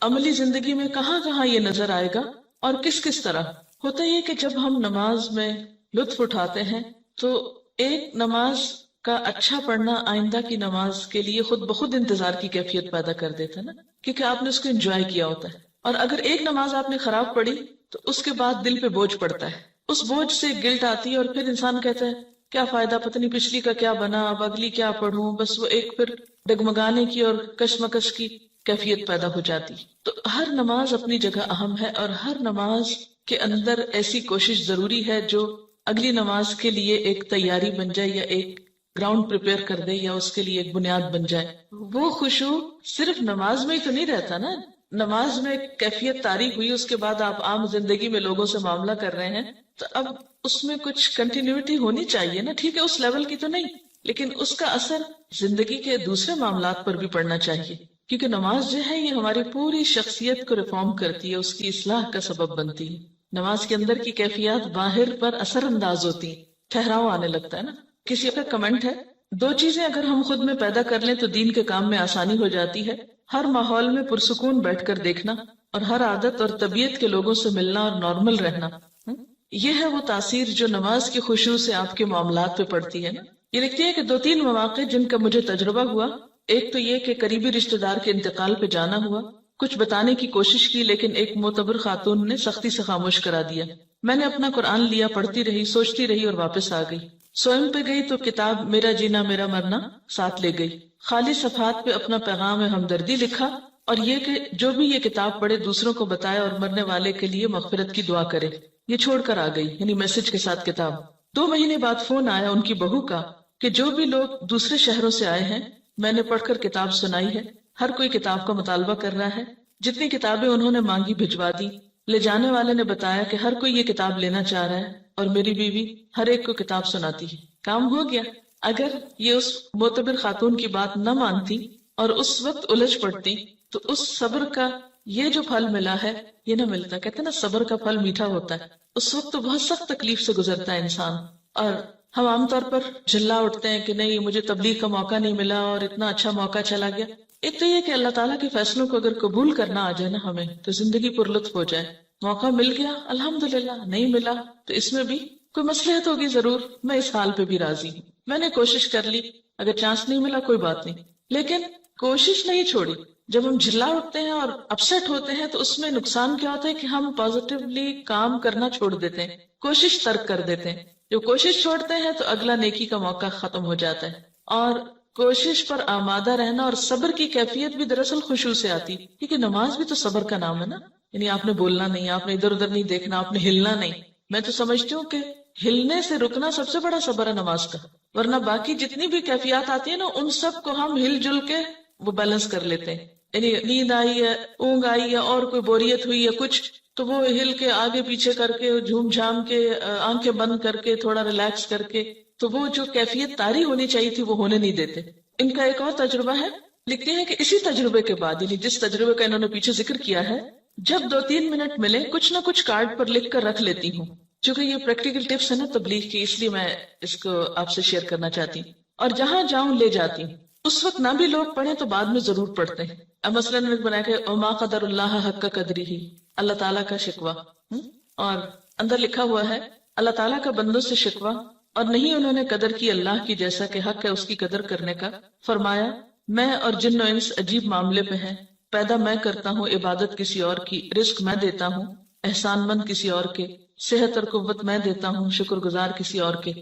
عملی زندگی میں کہاں کہاں یہ نظر آئے گا اور کس کس طرح ہوتا یہ کہ جب ہم نماز میں لطف اٹھاتے ہیں تو ایک نماز کا اچھا پڑھنا آئندہ کی نماز کے لیے خود بخود انتظار کی کیفیت پیدا کر دیتا ہے نا، کیونکہ آپ نے اس کو انجوائے کیا ہوتا ہے۔ اور اگر ایک نماز آپ نے خراب پڑھی تو اس کے بعد دل پہ بوجھ پڑتا ہے، اس بوجھ سے گلٹ آتی ہے، اور پھر انسان کہتا ہے کیا فائدہ، پتہ نہیں پچھلی کا کیا بنا، اب اگلی کیا پڑھوں، بس وہ ایک پھر ڈگمگانے کی اور کشمکش کی کیفیت پیدا ہو جاتی۔ تو ہر نماز اپنی جگہ اہم ہے، اور ہر نماز کے اندر ایسی کوشش ضروری ہے جو اگلی نماز کے لیے ایک تیاری بن جائے، یا ایک گراؤنڈ پریپیئر کر دے، یا اس کے لیے ایک بنیاد بن جائے۔ وہ خشوع صرف نماز میں ہی تو نہیں رہتا نا، نماز میں کیفیت طاری ہوئی، اس کے بعد آپ عام زندگی میں لوگوں سے معاملہ کر رہے ہیں تو اب اس میں کچھ کنٹینیوٹی ہونی چاہیے نا، ٹھیک ہے اس لیول کی تو نہیں، لیکن اس کا اثر زندگی کے دوسرے معاملات پر بھی پڑنا چاہیے، کیونکہ نماز جو ہے یہ ہماری پوری شخصیت کو ریفارم کرتی ہے، اس کی اصلاح کا سبب بنتی ہے۔ نماز کے اندر کی کیفیات باہر پر اثر انداز ہوتی ہیں، ٹھہراؤ آنے لگتا ہے نا۔ کسی کا کمنٹ ہے، دو چیزیں اگر ہم خود میں پیدا کر لیں تو دین کے کام میں آسانی ہو جاتی ہے، ہر ماحول میں پرسکون بیٹھ کر دیکھنا، اور ہر عادت اور طبیعت کے لوگوں سے ملنا اور نارمل رہنا۔ یہ ہے وہ تاثیر جو نماز کی خشوع سے آپ کے معاملات پہ پڑتی ہے نا۔ یہ لکھتی ہے کہ 2-3 مواقع جن کا مجھے تجربہ ہوا، ایک تو یہ کہ قریبی رشتہ دار کے انتقال پہ جانا ہوا، کچھ بتانے کی کوشش کی لیکن ایک معتبر خاتون نے سختی سے خاموش کرا دیا۔ میں نے اپنا قرآن لیا، پڑھتی رہی، سوچتی رہی اور واپس آ گئی۔ سوئم پہ گئی تو کتاب میرا جینا میرا مرنا ساتھ لے گئی، خالی صفحات پہ اپنا پیغام ہمدردی لکھا، اور یہ کہ جو بھی یہ کتاب پڑھے دوسروں کو بتائے اور مرنے والے کے لیے مغفرت کی دعا کرے۔ یہ چھوڑ کر آ گئی، یعنی میسج کے ساتھ کتاب۔ 2 مہینے بعد فون آیا ان کی بہو کا کہ جو بھی لوگ دوسرے شہروں سے آئے ہیں میں نے پڑھ کر کتاب سنائی ہے، ہر کوئی کتاب کا مطالبہ کر رہا ہے، جتنی کتابیں انہوں نے مانگی بھجوا دی۔ لے جانے والے نے بتایا کہ ہر کوئی یہ کتاب لینا چاہ رہا ہے، اور میری بیوی ہر ایک کو کتاب سناتی ہے۔ کام ہو گیا۔ اگر یہ اس معتبر خاتون کی بات نہ مانتی اور اس وقت الجھ پڑتی تو اس صبر کا یہ جو پھل ملا ہے یہ نہ ملتا۔ کہتے ہیں نا صبر کا پھل میٹھا ہوتا ہے۔ اس وقت تو بہت سخت تکلیف سے گزرتا ہے انسان، اور ہم عام طور پر جھلا اٹھتے ہیں کہ نہیں مجھے تبلیغ کا موقع نہیں ملا اور اتنا اچھا موقع چلا گیا۔ ایک تو یہ کہ اللہ تعالیٰ کے فیصلوں کو اگر قبول کرنا آ جائے نا ہمیں تو زندگی پر لطف ہو جائے۔ موقع مل گیا الحمدللہ، نہیں ملا تو اس میں بھی کوئی مصلحت ہوگی ضرور، میں اس حال پہ بھی راضی ہوں، میں نے کوشش کر لی، اگر چانس نہیں ملا کوئی بات نہیں، لیکن کوشش نہیں چھوڑی۔ جب ہم جھلا اٹھتے ہیں اور اپسیٹ ہوتے ہیں تو اس میں نقصان کیا ہوتا ہے کہ ہم پازیٹیولی کام کرنا چھوڑ دیتے ہیں، کوشش ترک کر دیتے ہیں۔ جو کوشش چھوڑتے ہیں تو اگلا نیکی کا موقع ختم ہو جاتا ہے، اور کوشش پر آمادہ رہنا اور صبر کی کیفیت بھی دراصل خشوع سے آتی، کیونکہ نماز بھی تو صبر کا نام ہے نا۔ یعنی آپ نے بولنا نہیں، آپ نے ادھر ادھر نہیں دیکھنا، آپ نے ہلنا نہیں۔ میں تو سمجھتی ہوں کہ ہلنے سے رکنا سب سے بڑا صبر ہے نماز کا، ورنہ باقی جتنی بھی کیفیات آتی ہیں نا ان سب کو ہم ہل جل کے وہ بیلنس کر لیتے ہیں۔ یعنی نیند آئی ہے، اونگ آئی ہے، اور کوئی بوریت ہوئی ہے کچھ، تو وہ ہل کے آگے پیچھے کر کے جھوم جھام کے آنکھیں بند کر کے تھوڑا ریلیکس کر کے، تو وہ جو کیفیت طاری ہونی چاہیے تھی وہ ہونے نہیں دیتے۔ ان کا ایک اور تجربہ ہے، لکھتے ہیں کہ اسی تجربے کے بعد، یعنی جس تجربے کا انہوں نے پیچھے ذکر کیا ہے، جب 2-3 منٹ ملے کچھ نہ کچھ کارڈ پر لکھ کر رکھ لیتی ہوں۔ چونکہ یہ پریکٹیکل ٹپس ہے نا تبلیغ کی، اس لیے میں اس کو آپ سے شیئر کرنا چاہتی ہوں، اور جہاں جاؤں لے جاتی ہوں۔ اس وقت نہ بھی لوگ پڑھیں تو بعد میں ضرور پڑھتے ہیں۔ اب مثلا نے بنایا کہ وما قدر اللہ حق قدری ہی، اللہ تعالیٰ کا شکوہ، اور اندر لکھا ہوا ہے اللہ تعالیٰ کا بندوں سے شکوہ، اور نہیں انہوں نے قدر کی اللہ کی جیسا کہ حق ہے اس کی قدر کرنے کا۔ فرمایا میں اور جن و انس عجیب معاملے پہ ہیں، پیدا میں کرتا ہوں عبادت کسی اور کی، رزق میں دیتا ہوں احسان مند کسی اور کے، صحت اور قوت میں دیتا ہوں شکر گزار کسی اور کے۔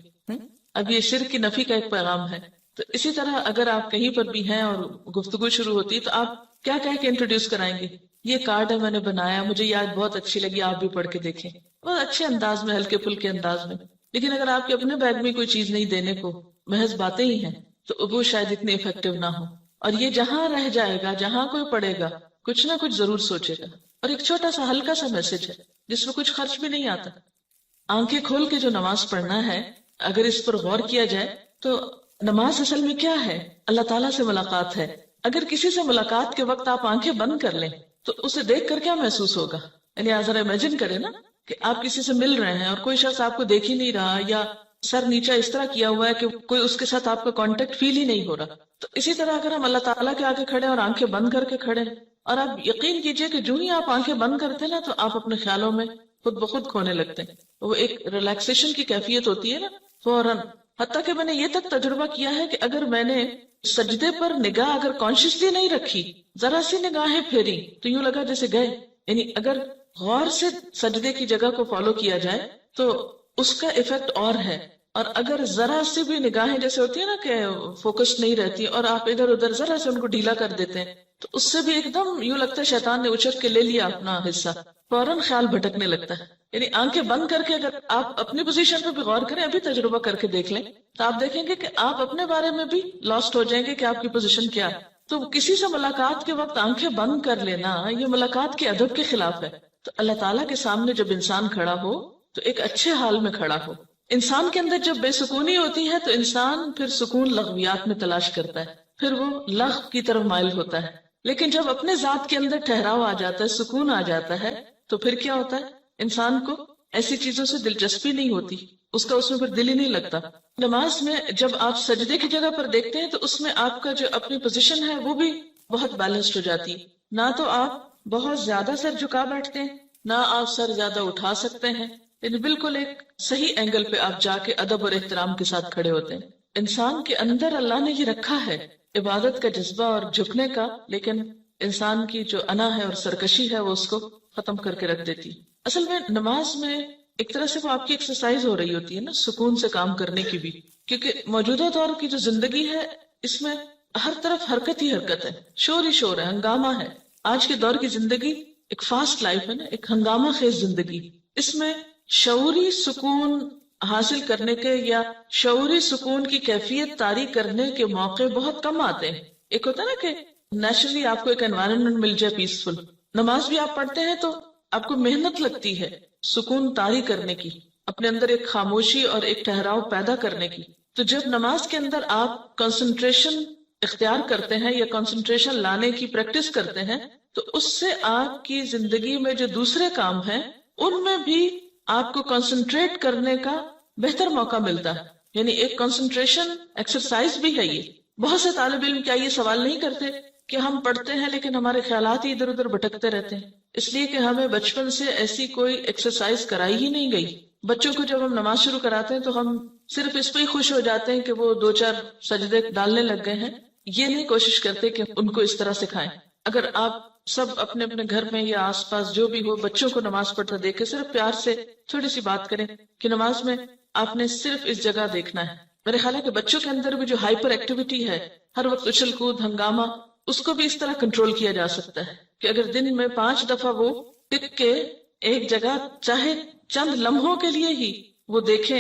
اب یہ شرک کی نفی کا ایک پیغام ہے۔ تو اسی طرح اگر آپ کہیں پر بھی ہیں اور گفتگو شروع ہوتی ہے تو آپ کیا کہہ کے انٹروڈیوس کرائیں گے؟ یہ کارڈ ہے، میں نے بنایا، مجھے یہ آج بہت اچھی لگی، آپ بھی پڑھ کے دیکھیں، بہت اچھے انداز میں، ہلکے پھلکے انداز میں۔ لیکن اگر آپ کے اپنے بیگ میں کوئی چیز نہیں دینے کو، محض باتیں ہی ہیں، تو وہ شاید اتنی افیکٹو نہ ہو۔ اور یہ جہاں رہ جائے گا، جہاں کوئی پڑھے گا، کچھ نہ کچھ ضرور سوچے گا۔ اور ایک چھوٹا سا ہلکا سا میسج ہے جس میں کچھ خرچ بھی نہیں آتا۔ آنکھیں کھول کے جو نماز پڑھنا ہے، اگر اس پر غور کیا جائے تو نماز اصل میں کیا ہے؟ اللہ تعالیٰ سے ملاقات ہے۔ اگر کسی سے ملاقات کے وقت آپ آنکھیں بند کر لیں تو اسے دیکھ کر کیا محسوس ہوگا؟ یعنی آپ ذرا امیجن کریں نا کہ آپ کسی سے مل رہے ہیں اور کوئی شخص آپ کو دیکھ ہی نہیں رہا، یا سر نیچا اس طرح کیا ہوا ہے کہ کوئی اس کے ساتھ آپ کا کانٹیکٹ فیل ہی نہیں ہو رہا۔ تو اسی طرح اگر ہم اللہ تعالیٰ کے آگے کھڑے اور آنکھیں بند کر کے کھڑے ہیں، اور آپ یقین کیجئے کہ جو ہی آپ آنکھیں بند کرتے ہیں نا تو آپ اپنے خیالوں میں خود بخود کھونے لگتے ہیں۔ وہ ایک ریلیکسیشن کی کیفیت ہوتی ہے نا فوراً۔ حتیٰ کہ میں نے یہ تک تجربہ کیا ہے کہ اگر میں نے سجدے پر نگاہ اگر کانشیسلی نہیں رکھی، ذرا سی نگاہیں پھیری تو یوں لگا جیسے گئے۔ یعنی اگر غور سے سجدے کی جگہ کو فالو کیا جائے تو اس کا ایفیکٹ اور ہے۔ اور اگر ذرا سی بھی نگاہیں جیسے ہوتی ہے نا کہ فوکس نہیں رہتی اور آپ ادھر ادھر ذرا سے ان کو ڈھیلا کر دیتے ہیں تو اس سے بھی ایک دم یوں لگتا ہے شیطان نے اچک کے لے لیا اپنا حصہ، فوراً خیال بھٹکنے لگتا ہے۔ یعنی آنکھیں بند کر کے اگر آپ اپنی پوزیشن پہ بھی غور کریں، ابھی تجربہ کر کے دیکھ لیں تو آپ دیکھیں گے کہ آپ اپنے بارے میں بھی لاسٹ ہو جائیں گے کہ آپ کی پوزیشن کیا ہے۔ تو کسی سے ملاقات کے وقت آنکھیں بند کر لینا یہ ملاقات کے ادب کے خلاف ہے۔ تو اللہ تعالیٰ کے سامنے جب انسان کھڑا ہو تو ایک اچھے حال میں کھڑا ہو۔ انسان کے اندر جب بے سکونی ہوتی ہے تو انسان پھر سکون لغویات میں تلاش کرتا ہے، پھر وہ لغو کی طرف مائل ہوتا ہے۔ لیکن جب اپنے ذات کے اندر ٹھہراؤ آ جاتا ہے، سکون آ جاتا ہے، تو پھر کیا ہوتا ہے؟ انسان کو ایسی چیزوں سے دلچسپی نہیں ہوتی، اس کا اس میں پھر دل ہی نہیں لگتا۔ نماز میں جب آپ سجدے کی جگہ پر دیکھتے ہیں تو اس میں آپ کا جو اپنی پوزیشن ہے وہ بھی بہت بیلنسڈ ہو جاتی ہے۔ نہ تو آپ بہت زیادہ سر جھکا بیٹھتے ہیں، نہ آپ سر زیادہ اٹھا سکتے ہیں، یعنی بالکل ایک صحیح اینگل پہ آپ جا کے ادب اور احترام کے ساتھ کھڑے ہوتے ہیں۔ انسان کے اندر اللہ نے یہ رکھا ہے عبادت کا جذبہ اور جھکنے کا، لیکن انسان کی جو انا ہے اور سرکشی ہے وہ اس کو ختم کر کے رکھ دیتی۔ اصل میں نماز میں ایک طرح سے وہ آپ کی ایکسرسائز ہو رہی ہوتی ہے نا، سکون سے کام کرنے کی بھی، کیونکہ موجودہ دور کی جو زندگی ہے اس میں ہر طرف حرکت ہی حرکت ہے، شور ہی شور ہے، ہنگامہ ہے۔ آج کے دور کی زندگی ایک فاسٹ لائف ہے نا، ایک ہنگامہ خیز زندگی۔ اس میں شعوری سکون حاصل کرنے کے یا شعوری سکون کی کیفیت طاری کرنے کے موقع بہت کم آتے ہیں۔ ایک ہوتا ہے نا کہ نیچرلی آپ کو ایک انوائرنمنٹ مل جائے پیسفل، نماز بھی آپ پڑھتے ہیں تو آپ کو محنت لگتی ہے سکون طاری کرنے کی، اپنے اندر ایک خاموشی اور ایک ٹھہراؤ پیدا کرنے کی۔ تو جب نماز کے اندر آپ کنسنٹریشن اختیار کرتے ہیں یا کنسنٹریشن لانے کی پریکٹس کرتے ہیں تو اس سے آپ کی زندگی میں جو دوسرے کام ہیں ان میں بھی آپ کو کنسنٹریٹ کرنے کا بہتر موقع ملتا ہے۔ یعنی ایک کنسنٹریشن ایکسرسائز بھی ہے یہ۔ بہت سے طالب علم کیا یہ سوال نہیں کرتے کہ ہم پڑھتے ہیں لیکن ہمارے خیالات ہی ادھر ادھر بھٹکتے رہتے ہیں؟ اس لیے کہ ہمیں بچپن سے ایسی کوئی ایکسرسائز کرائی ہی نہیں گئی۔ بچوں کو جب ہم نماز شروع کراتے ہیں تو ہم صرف اس پہ ہی خوش ہو جاتے ہیں کہ وہ 2-4 سجدے ڈالنے لگ گئے ہیں، یہ نہیں کوشش کرتے کہ ان کو اس طرح سکھائیں۔ اگر آپ سب اپنے اپنے گھر میں یا آس پاس جو بھی ہو بچوں کو نماز پڑھتا دیکھے، صرف پیار سے تھوڑی سی بات کریں کہ نماز میں آپ نے صرف اس جگہ دیکھنا ہے۔ میرے خیال ہے کہ بچوں کے اندر بھی جو ہائپر ایکٹیویٹی ہے، ہر وقت اچھل کود ہنگامہ، اس کو بھی اس طرح کنٹرول کیا جا سکتا ہے کہ اگر دن میں 5 دفعہ وہ ٹک کے ایک جگہ چاہے چند لمحوں کے لیے ہی وہ دیکھیں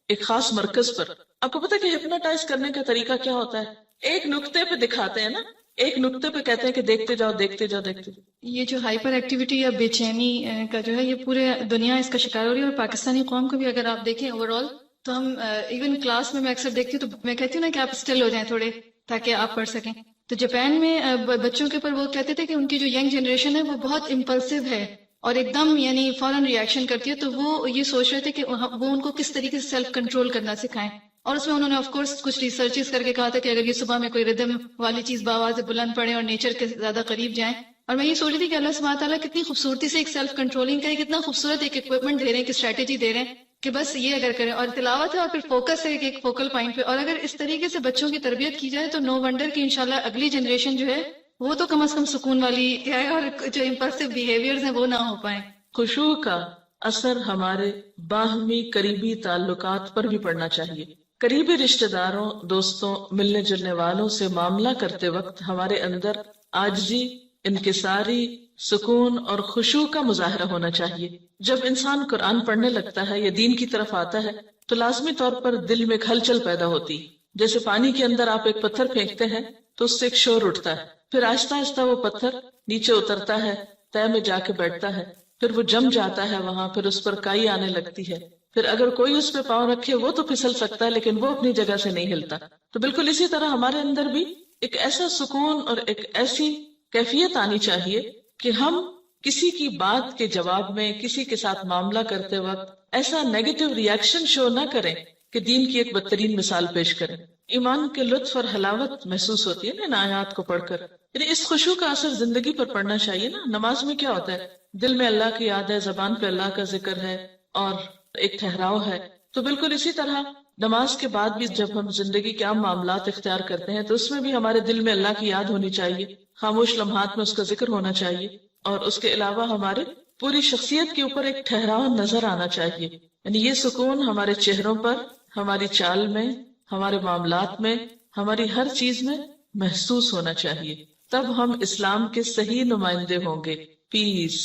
ایک خاص مرکز پر۔ آپ کو پتہ کہ ہپنوٹائز کرنے کا طریقہ کیا ہوتا ہے؟ ایک نقطے پہ دکھاتے ہیں نا، ایک نقطے پہ کہتے ہیں کہ دیکھتے جاؤ دیکھتے جاؤ دیکھتے جاؤ۔ یہ جو ہائپر ایکٹیویٹی یا بے چینی کا جو ہے یہ پورے دنیا اس کا شکار ہو رہی ہے، اور پاکستانی قوم کو بھی اگر آپ دیکھیں اوور آل تو ہم ایون کلاس میں اکثر دیکھتی ہوں تو میں کہتی ہوں نا کہ آپ اسٹل ہو جائیں تھوڑے تاکہ آپ پڑھ سکیں۔ تو جاپان میں بچوں کے اوپر وہ کہتے تھے کہ ان کی جو ینگ جنریشن ہے وہ بہت امپلسو ہے اور ایک دم یعنی فوراً ریئیکشن کرتی ہے، تو وہ یہ سوچ رہے تھے کہ وہ ان کو کس طریقے سے سیلف کنٹرول کرنا سکھائیں۔ اور اس میں انہوں نے آف کورس کچھ ریسرچز کر کے کہا تھا کہ اگر یہ صبح میں کوئی ردم والی چیز باواز بلند پڑے اور نیچر کے زیادہ قریب جائیں۔ اور میں یہ سوچ رہی تھی کہ اللہ سبحانہ تعالیٰ کتنی خوبصورتی سے ایک سیلف کنٹرولنگ کا کتنا خوبصورت ایک اکوپمنٹ دے رہے ہیں، ایک اسٹریٹجی دے رہے ہیں کہ بس یہ اگر کریں، اور تلاوت ہے اور پھر فوکس ہے ایک فوکل پوائنٹ پہ، اور اگر اس طریقے سے بچوں کی تربیت کی جائے تو نو ونڈر کہ انشاءاللہ اگلی جنریشن جو ہے وہ تو کم از کم سکون والی ہے، اور جو امپلسو بیہیویئرز ہیں وہ نہ ہو پائیں۔ خشوع کا اثر ہمارے باہمی قریبی تعلقات پر بھی پڑنا چاہیے۔ قریبی رشتہ داروں، دوستوں، ملنے جلنے والوں سے معاملہ کرتے وقت ہمارے اندر عاجزی، انکساری، سکون اور خشوع کا مظاہرہ ہونا چاہیے۔ جب انسان قرآن پڑھنے لگتا ہے یا دین کی طرف آتا ہے تو لازمی طور پر دل میں ایک ہلچل پیدا ہوتی، جیسے پانی کے اندر آپ ایک پتھر پھینکتے ہیں تو اس سے ایک شور اٹھتا ہے، پھر آہستہ آہستہ وہ پتھر نیچے اترتا ہے، تہہ میں جا کے بیٹھتا ہے، پھر وہ جم جاتا ہے وہاں، پھر اس پر کائی آنے لگتی ہے، پھر اگر کوئی اس پہ پاؤں رکھے وہ تو پھسل سکتا ہے لیکن وہ اپنی جگہ سے نہیں ہلتا۔ تو بالکل اسی طرح ہمارے اندر بھی ایک ایسا سکون اور ایک ایسی کیفیت آنی چاہیے کہ ہم کسی کی بات کے جواب میں کسی کے ساتھ معاملہ کرتے وقت ایسا نیگیٹو ری ایکشن شو نہ کریں کہ دین کی ایک بدترین مثال پیش کریں۔ ایمان کے لطف اور حلاوت محسوس ہوتی ہے نا ان آیات کو پڑھ کر، یعنی اس خشوع کا اثر زندگی پر پڑنا چاہیے نا۔ نماز میں کیا ہوتا ہے؟ دل میں اللہ کی یاد ہے، زبان پہ اللہ کا ذکر ہے اور ایک ٹھہراؤ ہے۔ تو بالکل اسی طرح نماز کے بعد بھی جب ہم زندگی کے عام معاملات اختیار کرتے ہیں تو اس میں بھی ہمارے دل میں اللہ کی یاد ہونی چاہیے، خاموش لمحات میں اس کا ذکر ہونا چاہیے، اور اس کے علاوہ ہمارے پوری شخصیت کے اوپر ایک ٹھہراؤ نظر آنا چاہیے۔ یعنی یہ سکون ہمارے چہروں پر، ہماری چال میں، ہمارے معاملات میں، ہماری ہر چیز میں محسوس ہونا چاہیے، تب ہم اسلام کے صحیح نمائندے ہوں گے۔ پیس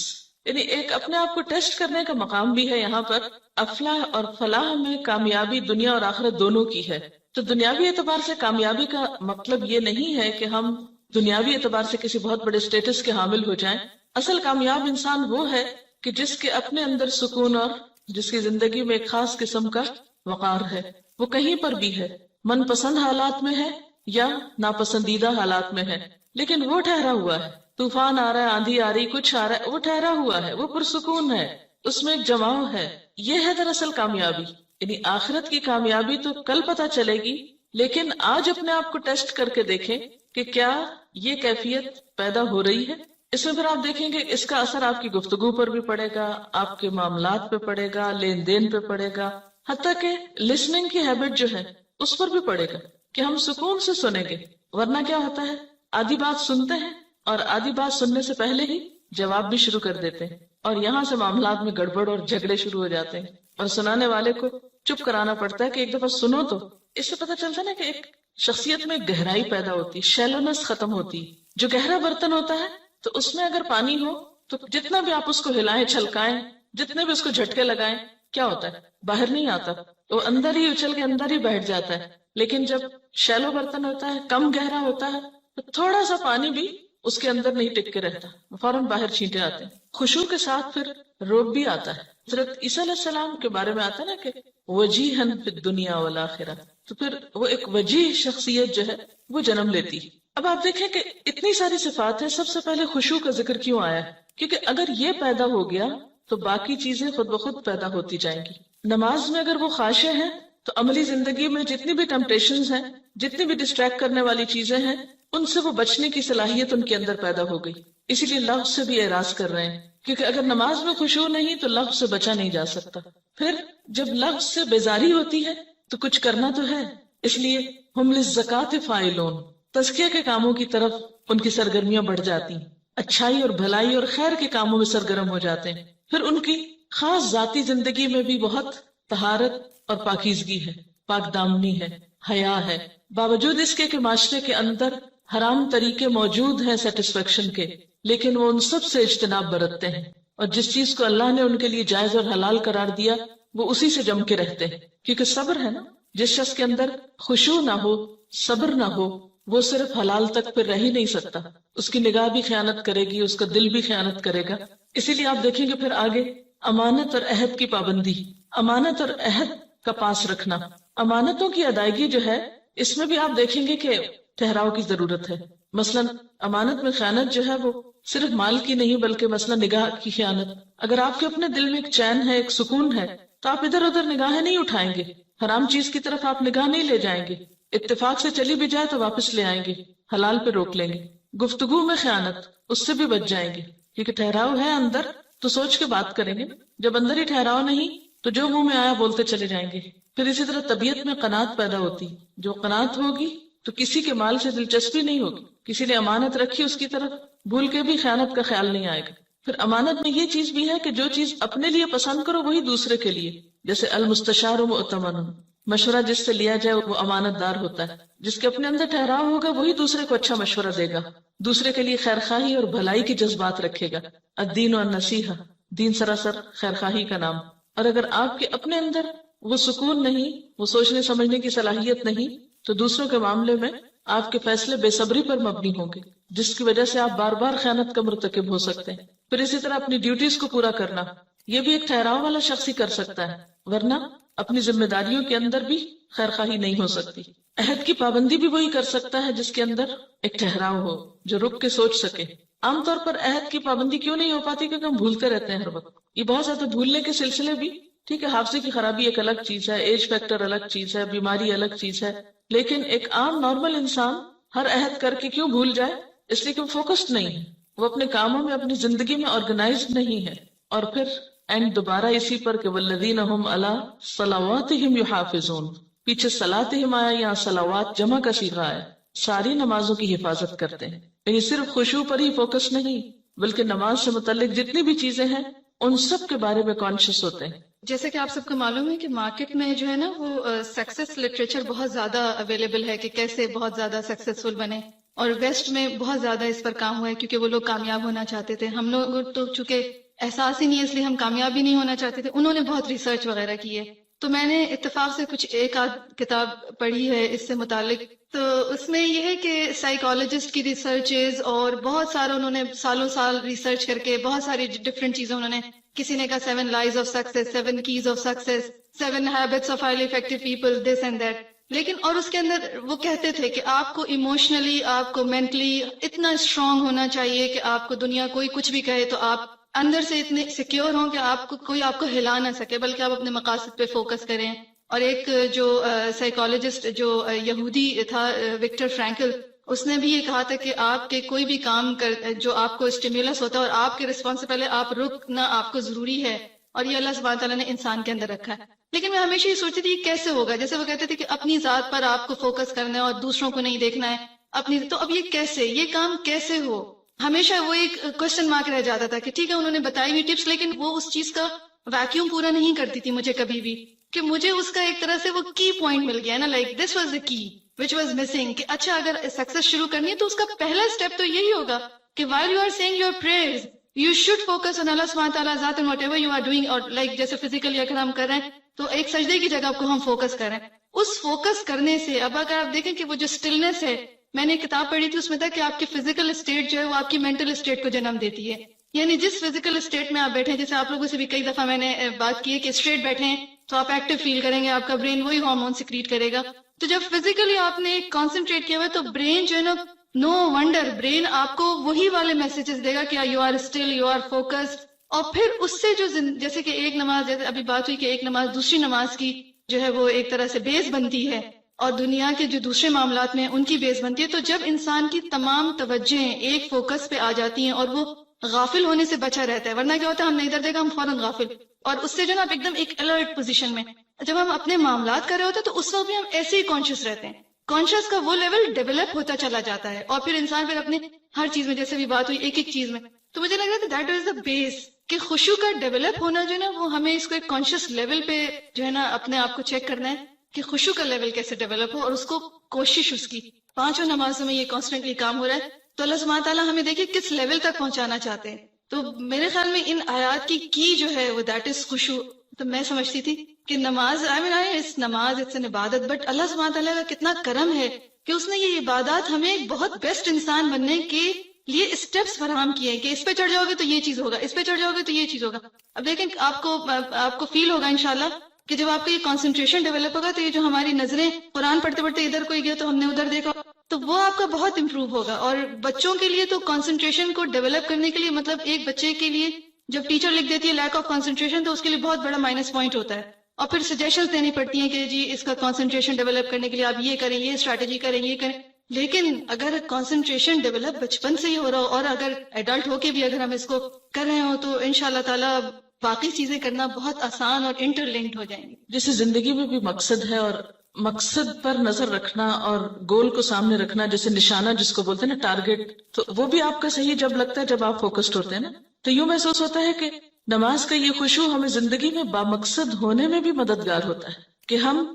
یعنی ایک اپنے آپ کو ٹیسٹ کرنے کا مقام بھی ہے یہاں پر۔ افلاح اور فلاح میں کامیابی دنیا اور آخرت دونوں کی ہے۔ تو دنیاوی اعتبار سے کامیابی کا مطلب یہ نہیں ہے کہ ہم دنیاوی اعتبار سے کسی بہت بڑے سٹیٹس کے حامل ہو جائیں۔ اصل کامیاب انسان وہ ہے کہ جس کے اپنے اندر سکون اور جس کی زندگی میں ایک خاص قسم کا وقار ہے، وہ کہیں پر بھی ہے، من پسند حالات میں ہے یا ناپسندیدہ حالات میں ہے، لیکن وہ ٹھہرا ہوا ہے۔ طوفان آ رہا ہے، آندھی آ رہی، کچھ آ رہا ہے، وہ ٹھہرا ہوا ہے، وہ پرسکون ہے، اس میں ایک جماؤ ہے۔ یہ ہے دراصل کامیابی۔ یعنی آخرت کی کامیابی تو کل پتہ چلے گی، لیکن آج اپنے آپ کو ٹیسٹ کر کے دیکھیں کہ کیا یہ کیفیت پیدا ہو رہی ہے۔ اس میں پھر آپ دیکھیں گے اس کا اثر آپ کی گفتگو پر بھی پڑے گا، آپ کے معاملات پہ پڑے گا، لین دین پہ پڑے گا، حتیٰ کہ لسننگ کی ہیبٹ جو ہے اس پر بھی پڑے گا کہ ہم سکون سے سنیں گے۔ ورنہ کیا ہوتا ہے، آدھی بات سنتے ہیں اور آدھی بات سننے سے پہلے ہی جواب بھی شروع کر دیتے ہیں، اور یہاں سے معاملات میں گڑبڑ اور جھگڑے شروع ہو جاتے ہیں، اور سنانے والے کو چپ کرانا پڑتا ہے کہ ایک دفعہ سنو۔ تو اس سے پتہ چلتا ہے نا کہ ایک شخصیت میں گہرائی پیدا ہوتی، شیلونس ختم ہوتی۔ جو گہرا برتن ہوتا ہے تو اس میں اگر پانی ہو تو جتنا بھی آپ اس کو ہلائیں چھلکائیں، جتنے بھی اس کو جھٹکے لگائیں، کیا ہوتا ہے؟ باہر نہیں آتا، وہ اندر ہی اچھل کے اندر ہی بیٹھ جاتا ہے۔ لیکن جب شیلو برتن ہوتا ہے، کم گہرا ہوتا ہے، تو تھوڑا سا پانی بھی اس کے اندر نہیں ٹک کے رہتا، فوراً باہر چھینٹے آتے ہیں۔ خشوع کے ساتھ پھر روب بھی آتا ہے۔ حضرت عیسیٰ علیہ السلام کے بارے میں آتا ہے نا کہ وجیہن فی الدنیا والآخرہ، تو پھر وہ ایک وجیح شخصیت جو ہے وہ جنم لیتی ہے۔ اب آپ دیکھیں کہ اتنی ساری صفات ہیں، سب سے پہلے خشوع کا ذکر کیوں آیا ہے؟ کیونکہ اگر یہ پیدا ہو گیا تو باقی چیزیں خود بخود پیدا ہوتی جائیں گی۔ نماز میں اگر وہ خاشع ہیں تو عملی زندگی میں جتنی بھی ٹیمپٹیشنز ہیں، جتنی بھی ڈسٹریکٹ کرنے والی چیزیں ہیں، ان سے وہ بچنے کی صلاحیت ان کے اندر پیدا ہو گئی۔ اسی لیے لغو سے بھی اعراض کر رہے ہیں، کیونکہ اگر نماز میں خشوع نہیں تو لغو سے بچا نہیں جا سکتا۔ پھر جب لغو سے بیزاری ہوتی ہے تو کچھ کرنا تو ہے، اس لیے ہم للزکاۃ فاعلون، تزکیہ کے کاموں کی طرف ان کی سرگرمیاں بڑھ جاتی ہیں، اچھائی اور بھلائی اور خیر کے کاموں میں سرگرم ہو جاتے ہیں۔ پھر ان کی خاص ذاتی زندگی میں بھی بہت طہارت اور پاکیزگی ہے، پاک دامنی ہے، حیا ہے، باوجود اس کے کہ معاشرے کے اندر حرام طریقے موجود ہیں سیٹسفیکشن کے، لیکن وہ ان سب سے اجتناب برتتے ہیں، اور جس چیز کو اللہ نے ان کے لیے جائز اور حلال قرار دیا وہ اسی سے جم کے رہتے ہیں، کیونکہ صبر ہے نا۔ جس شخص کے اندر خشوع نہ ہو، صبر نہ ہو، وہ صرف حلال تک پھر رہ ہی نہیں سکتا، اس کی نگاہ بھی خیانت کرے گی، اس کا دل بھی خیانت کرے گا۔ اسی لیے آپ دیکھیں گے پھر آگے امانت اور عہد کی پابندی، امانت اور عہد کا پاس رکھنا، امانتوں کی ادائیگی جو ہے اس میں بھی آپ دیکھیں گے کہ ٹھہراؤ کی ضرورت ہے۔ مثلا امانت میں خیانت جو ہے وہ صرف مال کی نہیں بلکہ مثلا نگاہ کی خیانت۔ اگر آپ کے اپنے دل میں ایک چین ہے، ایک سکون ہے، تو آپ ادھر ادھر نگاہیں نہیں اٹھائیں گے، حرام چیز کی طرف آپ نگاہ نہیں لے جائیں گے، اتفاق سے چلی بھی جائے تو واپس لے آئیں گے، حلال پہ روک لیں گے۔ گفتگو میں خیانت، اس سے بھی بچ جائیں گے، کیونکہ ٹھہراؤ ہے اندر تو سوچ کے بات کریں گے۔ جب اندر ہی ٹھہراؤ نہیں تو جو منہ میں آیا بولتے چلے جائیں گے. پھر اسی طرح طبیعت میں قناعت پیدا ہوتی. جو قناعت ہوگی تو کسی کے مال سے دلچسپی نہیں ہوگی. کسی نے امانت رکھی اس کی طرف بھول کے بھی خیانت کا خیال نہیں آئے گا. پھر امانت میں یہ چیز بھی ہے کہ جو چیز اپنے لیے پسند کرو وہی دوسرے کے لیے. جیسے المستشار مؤتمن، مشورہ جس سے لیا جائے وہ امانت دار ہوتا ہے. جس کے اپنے اندر ٹھہراؤ ہوگا وہی دوسرے کو اچھا مشورہ دے گا، دوسرے کے لیے خیرخواہی اور بھلائی کی جذبات رکھے گا. الدین والنصیحہ، دین سراسر خیرخواہی کا نام. اور اگر آپ کے اپنے اندر وہ سکون نہیں، وہ سوچنے سمجھنے کی صلاحیت نہیں، تو دوسروں کے معاملے میں آپ کے فیصلے بے صبری پر مبنی ہوں گے، جس کی وجہ سے آپ بار بار خیانت کا مرتکب ہو سکتے ہیں. پھر اسی طرح اپنی ڈیوٹیز کو پورا کرنا، یہ بھی ایک ٹھہراؤ والا شخص ہی کر سکتا ہے، ورنہ اپنی ذمہ داریوں کے اندر بھی خیرخواہی نہیں ہو سکتی. عہد کی پابندی بھی وہی کر سکتا ہے جس کے اندر ایک ٹھہراؤ ہو، جو رک کے سوچ سکے. عام طور پر عہد کی پابندی کیوں نہیں ہو پاتی؟ کیونکہ ہم بھولتے رہتے ہیں ہر وقت. یہ بہت زیادہ بھولنے کے سلسلے بھی ٹھیک ہے، حافظے کی خرابی ایک الگ چیز ہے، ایج فیکٹر الگ چیز ہے، بیماری الگ چیز ہے، لیکن ایک عام نارمل انسان ہر عہد کر کے کیوں بھول جائے؟ اس لیے کہ وہ فوکسڈ نہیں ہے، وہ اپنے کاموں میں اپنی زندگی میں آرگنائزڈ نہیں ہے. اور پھر اینڈ دوبارہ اسی پر کہ والذین هم علی صلواتہم یحافظون، پیچھے صلاتہم آیا، یہاں صلوات جمع کا صیغہ ہے، ساری نمازوں کی حفاظت کرتے ہیں. یعنی صرف خشوع پر ہی فوکس نہیں، بلکہ نماز سے متعلق جتنی بھی چیزیں ہیں ان سب کے بارے میں کانشیس ہوتے ہیں. جیسے کہ آپ سب کو معلوم ہے کہ مارکیٹ میں جو ہے نا وہ سکسیس لٹریچر بہت زیادہ اویلیبل ہے کہ کیسے بہت زیادہ سکسیسفل بنے، اور ویسٹ میں بہت زیادہ اس پر کام ہوا ہے کیونکہ وہ لوگ کامیاب ہونا چاہتے تھے. ہم لوگ تو چونکہ احساس ہی نہیں ہے اس لیے ہم کامیاب بھی نہیں ہونا چاہتے تھے. انہوں نے بہت ریسرچ وغیرہ کی ہے، تو میں نے اتفاق سے کچھ ایک آدھ کتاب پڑھی ہے اس سے متعلق. تو اس میں یہ ہے کہ سائیکالوجسٹ کی ریسرچز اور بہت سارا انہوں نے سالوں سال ریسرچ کر کے بہت ساری ڈفرینٹ چیزیں انہوں نے، کسی نے کہا 7 لائز of success, 7 keys of success, 7 habits of highly effective people, this and that. لیکن اور اس کے اندر وہ کہتے تھے کہ آپ کو ایموشنلی، آپ کو مینٹلی اتنا اسٹرانگ ہونا چاہیے کہ آپ کو دنیا کوئی کچھ بھی کہے تو آپ اندر سے اتنے سیکیور ہوں کہ کوئی آپ کو ہلا نہ سکے، بلکہ آپ اپنے مقاصد پہ فوکس کریں. اور ایک جو سائیکالوجسٹ جو یہودی تھا وکٹر فرینکل، اس نے بھی یہ کہا تھا کہ آپ کے کوئی بھی کام جو آپ کو اسٹیمیولس ہوتا ہے اور آپ کے رسپانس سے پہلے آپ رکنا آپ کو ضروری ہے، اور یہ اللہ سبحانہ تعالیٰ نے انسان کے اندر رکھا ہے. لیکن میں ہمیشہ یہ سوچتی تھی کیسے ہوگا، جیسے وہ کہتے تھے کہ اپنی ذات پر آپ کو فوکس کرنا ہے اور دوسروں کو نہیں دیکھنا ہے اپنی. تو اب یہ کیسے، یہ کام کیسے ہو؟ ہمیشہ وہ ایک کوشچن مارک رہ جاتا تھا کہ ٹھیک ہے انہوں نے بتائی ہوئی ٹپس، لیکن وہ اس چیز کا ویکیوم پورا نہیں کرتی تھی مجھے کبھی بھی، کہ مجھے اس کا ایک طرح سے وہ کی پوائنٹ مل گیا نا، لائک دس واز دا کی which was missing. کہ اچھا اگر سکسیس شروع کرنی ہے تو اس کا پہلا اسٹیپ تو یہی ہوگا کہ while you are saying your prayers you should focus on Allah subhanahu wa ta'ala ذات and whatever you are doing. اور لائک جیسے فزیکلی اگر ہم کر رہے ہیں تو ایک سجدے کی جگہ کو ہم فوکس کر رہے ہیں. اس فوکس کرنے سے اب اگر آپ دیکھیں کہ وہ جو سٹلنس ہے، میں نے کتاب پڑھی تھی اس میں تھا کہ آپ کی فزیکل اسٹیٹ جو ہے وہ آپ کی مینٹل اسٹیٹ کو جنم دیتی ہے. یعنی جس فزیکل اسٹیٹ میں آپ بیٹھے ہیں، جیسے آپ لوگوں سے بھی کئی دفعہ میں نے بات کی ہے کہ اسٹریٹ بیٹھے ہیں تو آپ ایکٹیو فیل کریں گے، آپ کا برین وہی ہارمون سیکریٹ کرے گا. تو جب فزیکلی آپ نے کانسنٹریٹ کیا ہوا ہے تو برین جو ہے نا، نو ونڈر برین آپ کو وہی والے میسیجز دے گا کہ you are still, you are focused. اور پھر اس سے جو جیسے کہ ایک نماز، جیسے ابھی بات ہوئی کہ ایک نماز دوسری نماز کی جو ہے وہ ایک طرح سے بیس بنتی ہے، اور دنیا کے جو دوسرے معاملات میں ان کی بیس بنتی ہے. تو جب انسان کی تمام توجہیں ایک فوکس پہ آ جاتی ہیں اور وہ غافل ہونے سے بچا رہتا ہے، ورنہ کیا ہوتا ہے ہم نے ادھر دیکھا ہم فوراً غافل، اور اس سے جو نا آپ ایک دم ایک الرٹ پوزیشن میں جب ہم اپنے معاملات کر رہے ہوتے ہیں تو اس وقت بھی ہم ایسے ہی کانشیس رہتے ہیں. کانشیس کا وہ لیول ڈیولپ ہوتا چلا جاتا ہے، اور پھر انسان پھر اپنے ہر چیز میں، جیسے بھی بات ہوئی ایک ایک چیز میں، تو مجھے لگ رہا ہے دیٹ از دا بیس کہ خشوع کا ڈیولپ ہونا جو ہے نا وہ ہمیں اس کو ایک کانشیس لیول پہ جو ہے نا اپنے آپ کو چیک کرنا ہے کہ خشوع کا لیول کیسے ڈیولپ ہو، اور اس کو کوشش اس کی 5 نمازوں میں یہ کانسٹنٹلی کام ہو رہا ہے. تو اللہ سبحانہ تعالیٰ ہمیں دیکھیں کس لیول تک پہنچانا چاہتے ہیں. تو میرے خیال میں ان آیات کی جو ہے وہ دیٹ از خشوع. تو میں سمجھتی تھی کہ نماز نماز اٹس این عبادت، بٹ اللہ سبحانہ تعالیٰ کا کتنا کرم ہے کہ اس نے یہ عبادات ہمیں ایک بہت بیسٹ انسان بننے کے لیے اسٹیپس فراہم کیے ہیں کہ اس پہ چڑھ جاؤ گے تو یہ چیز ہوگا، اس پہ چڑھ جاؤ گے تو یہ چیز ہوگا. اب دیکھیں آپ کو فیل ہوگا انشاءاللہ کہ جب آپ کو یہ کانسنٹریشن ڈیولپ ہوگا تو یہ جو ہماری نظریں قرآن پڑھتے پڑھتے ادھر کوئی گیا تو ہم نے ادھر دیکھا، تو وہ آپ کا بہت امپروو ہوگا. اور بچوں کے لیے تو کانسنٹریشن کو ڈیولپ کرنے کے لیے، مطلب ایک بچے کے لیے جب ٹیچر لکھ دیتی ہے لیک آف کانسنٹریشن تو اس کے لیے بہت بڑا مائنس پوائنٹ ہوتا ہے، اور پھر سجیشنز دینی پڑتی ہیں کہ جی اس کا کانسنٹریشن ڈیولپ کرنے کے لیے آپ یہ کریں، یہ اسٹریٹجی کریں، یہ کریں. لیکن اگر کانسنٹریشن ڈیولپ بچپن سے ہی ہو رہا ہو، اور اگر ایڈلٹ ہو کے بھی اگر ہم اس کو کر رہے ہو تو انشاءاللہ تعالی باقی چیزیں کرنا بہت آسان اور انٹر لنکڈ ہو جائیں گی. جیسے زندگی میں بھی مقصد ہے، اور مقصد پر نظر رکھنا اور گول کو سامنے رکھنا، جیسے نشانہ جس کو بولتے ہیں نا، ٹارگٹ، تو وہ بھی آپ کا صحیح جب لگتا ہے جب آپ فوکسڈ ہوتے ہیں نا. تو یوں محسوس ہوتا ہے کہ نماز کا یہ خشوع ہمیں زندگی میں بامقصد ہونے میں بھی مددگار ہوتا ہے، کہ ہم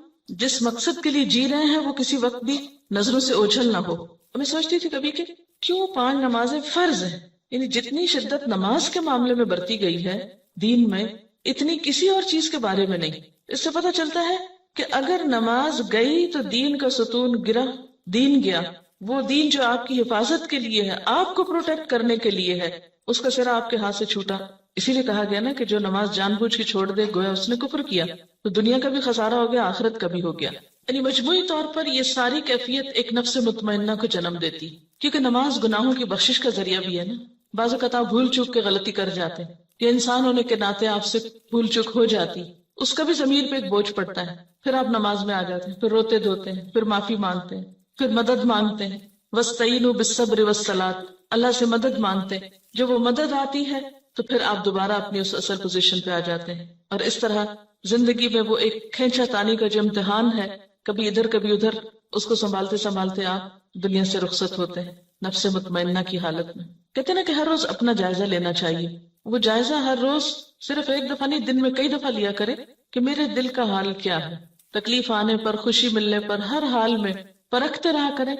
جس مقصد کے لیے جی رہے ہیں وہ کسی وقت بھی نظروں سے اوجھل نہ ہو. میں سوچتی تھی کبھی کہ کیوں 5 نمازیں فرض ہیں، یعنی جتنی شدت نماز کے معاملے میں برتی گئی ہے دین میں، اتنی کسی اور چیز کے بارے میں نہیں. اس سے پتہ چلتا ہے کہ اگر نماز گئی تو دین کا ستون گرا، دین گیا. وہ دین جو آپ کی حفاظت کے لیے ہے، آپ کو پروٹیکٹ کرنے کے لیے ہے، اس کا سرا آپ کے ہاتھ سے چھوٹا. اسی لیے کہا گیا نا کہ جو نماز جان بوجھ کے چھوڑ دے گویا اس نے کفر کیا. تو دنیا کا بھی خسارہ ہو گیا، آخرت کا بھی ہو گیا. یعنی مجموعی طور پر یہ ساری کیفیت ایک نفس مطمئنہ کو جنم دیتی، کیونکہ نماز گناہوں کی بخشش کا ذریعہ بھی ہے نا. بعض اوقات آپ بھول چوک کے غلطی کر جاتے ہیں، کہ انسان ہونے کے ناطے آپ سے بھول چوک ہو جاتی، اس کا بھی ضمیر پہ ایک بوجھ پڑتا ہے. پھر آپ نماز میں آ جاتے ہیں، پھر روتے دھوتے ہیں، پھر معافی مانگتے ہیں، پھر مدد مانگتے ہیں. وَاسْتَعِینُوا بِالصَّبْرِ وَالصَّلَاةِ، اللہ سے مدد مانگتے ہیں. جب وہ مدد آتی ہے تو پھر آپ دوبارہ اپنی اس اصل پوزیشن پہ آ جاتے ہیں. اور اس طرح زندگی میں وہ ایک کھینچا تانی کا جو امتحان ہے، کبھی ادھر کبھی ادھر، اس کو سنبھالتے سنبھالتے آپ دنیا سے رخصت ہوتے ہیں نفس مطمئنہ کی حالت میں. کہتے ہیں نا کہ ہر روز اپنا جائزہ لینا چاہیے. وہ جائزہ ہر روز صرف ایک دفعہ نہیں، دن میں کئی دفعہ لیا کرے کہ میرے دل کا حال کیا ہے. تکلیف آنے پر، خوشی ملنے پر، ہر حال میں پرکھتے رہا کریں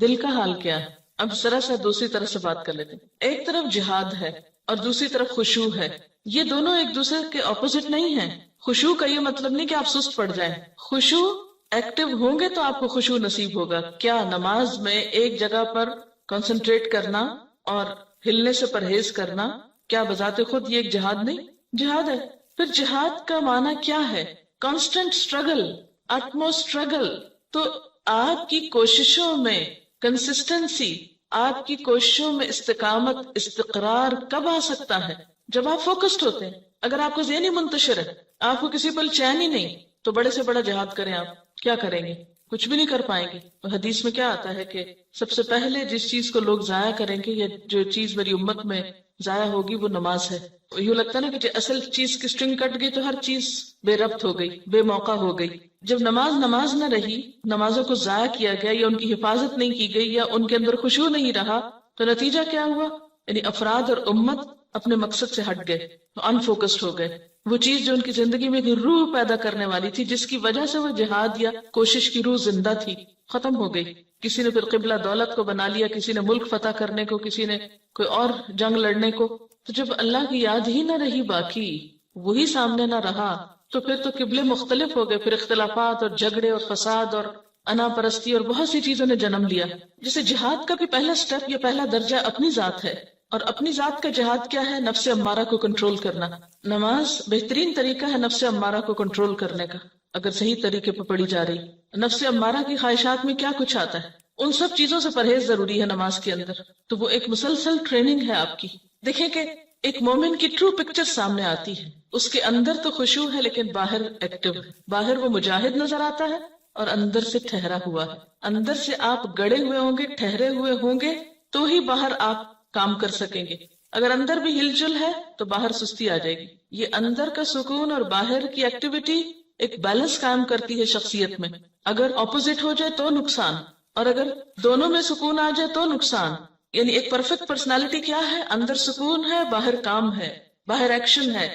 دل کا حال کیا ہے. اب ذرا سا دوسری طرف سے بات کر لیتے ہیں. ایک طرف جہاد ہے اور دوسری طرف خشوع ہے. یہ دونوں ایک دوسرے کے اپوزٹ نہیں ہیں. خشوع کا یہ مطلب نہیں کہ آپ سست پڑ جائیں. خشوع ایکٹیو ہوں گے تو آپ کو خشوع نصیب ہوگا. کیا نماز میں ایک جگہ پر کنسنٹریٹ کرنا اور ہلنے سے پرہیز کرنا، کیا بذات خود یہ ایک جہاد نہیں؟ جہاد ہے. پھر جہاد کا معنی کیا ہے؟ Constant struggle, utmost struggle. تو آپ کی کوششوں میں کنسسٹنسی، آپ کی کوششوں میں استقامت، استقرار کب آ سکتا ہے؟ جب آپ فوکسڈ ہوتے ہیں. اگر آپ کو ذہنی منتشر ہے، آپ کو کسی پل چین ہی نہیں، تو بڑے سے بڑا جہاد کریں، آپ کیا کریں گے؟ کچھ بھی نہیں کر پائیں گے. حدیث میں کیا آتا ہے کہ سب سے پہلے جس چیز کو لوگ ضائع کریں گے، یا جو چیز میری امت میں ضائع ہوگی، وہ نماز ہے. یوں لگتا ہے نا کہ اصل چیز کی اسٹرنگ کٹ گئی تو ہر چیز بے ربط ہو گئی، بے موقع ہو گئی. جب نماز نہ رہی، نمازوں کو ضائع کیا گیا یا ان کی حفاظت نہیں کی گئی یا ان کے اندر خشوع نہیں رہا، تو نتیجہ کیا ہوا؟ یعنی افراد اور امت اپنے مقصد سے ہٹ گئے، انفوکسڈ ہو گئے. وہ چیز جو ان کی زندگی میں روح پیدا کرنے والی تھی، جس کی وجہ سے وہ جہاد یا کوشش کی روح زندہ تھی، ختم ہو گئی. کسی نے پھر قبلہ دولت کو بنا لیا، کسی نے ملک فتح کرنے کو، کسی نے کوئی اور جنگ لڑنے کو. تو جب اللہ کی یاد ہی نہ رہی، باقی وہی سامنے نہ رہا، تو پھر تو قبلے مختلف ہو گئے. پھر اختلافات اور جھگڑے اور فساد اور انا پرستی اور بہت سی چیزوں نے جنم لیا. جیسے جہاد کا بھی پہلا سٹیپ یا پہلا درجہ اپنی ذات ہے، اور اپنی ذات کا جہاد کیا ہے؟ نفس امارہ کو کنٹرول کرنا. نماز بہترین طریقہ ہے نفس امارہ کو کنٹرول کرنے کا، اگر صحیح طریقے پہ پڑھی جا رہی. نفس امارہ کی خواہشات میں کیا کچھ آتا ہے، ان سب چیزوں سے پرہیز ضروری ہے نماز کے اندر. تو وہ ایک مسلسل ٹریننگ ہے آپ کی. دیکھیں کہ ایک مومن کی ٹرو پکچر سامنے آتی ہے. اس کے اندر تو خشوع ہے لیکن باہر ایکٹیو ہے. باہر وہ مجاہد نظر آتا ہے اور اندر سے ٹھہرا ہوا ہے. اندر سے آپ گڑے ہوئے ہوں گے، ٹھہرے ہوئے ہوں گے، تو ہی باہر آپ کام کر سکیں گے. اگر اندر بھی ہل جل ہے تو باہر سستی آ جائے گی. یہ اندر کا سکون اور باہر کی ایکٹیویٹی ایک بیلنس قائم کرتی ہے شخصیت میں. اگر اپوزٹ ہو جائے تو نقصان، اور اگر دونوں میں سکون آ جائے تو نقصان. یعنی ایک پرفیکٹ پرسنالٹی کیا ہے؟ اندر سکون ہے، باہر کام ہے، باہر ایکشن ہے.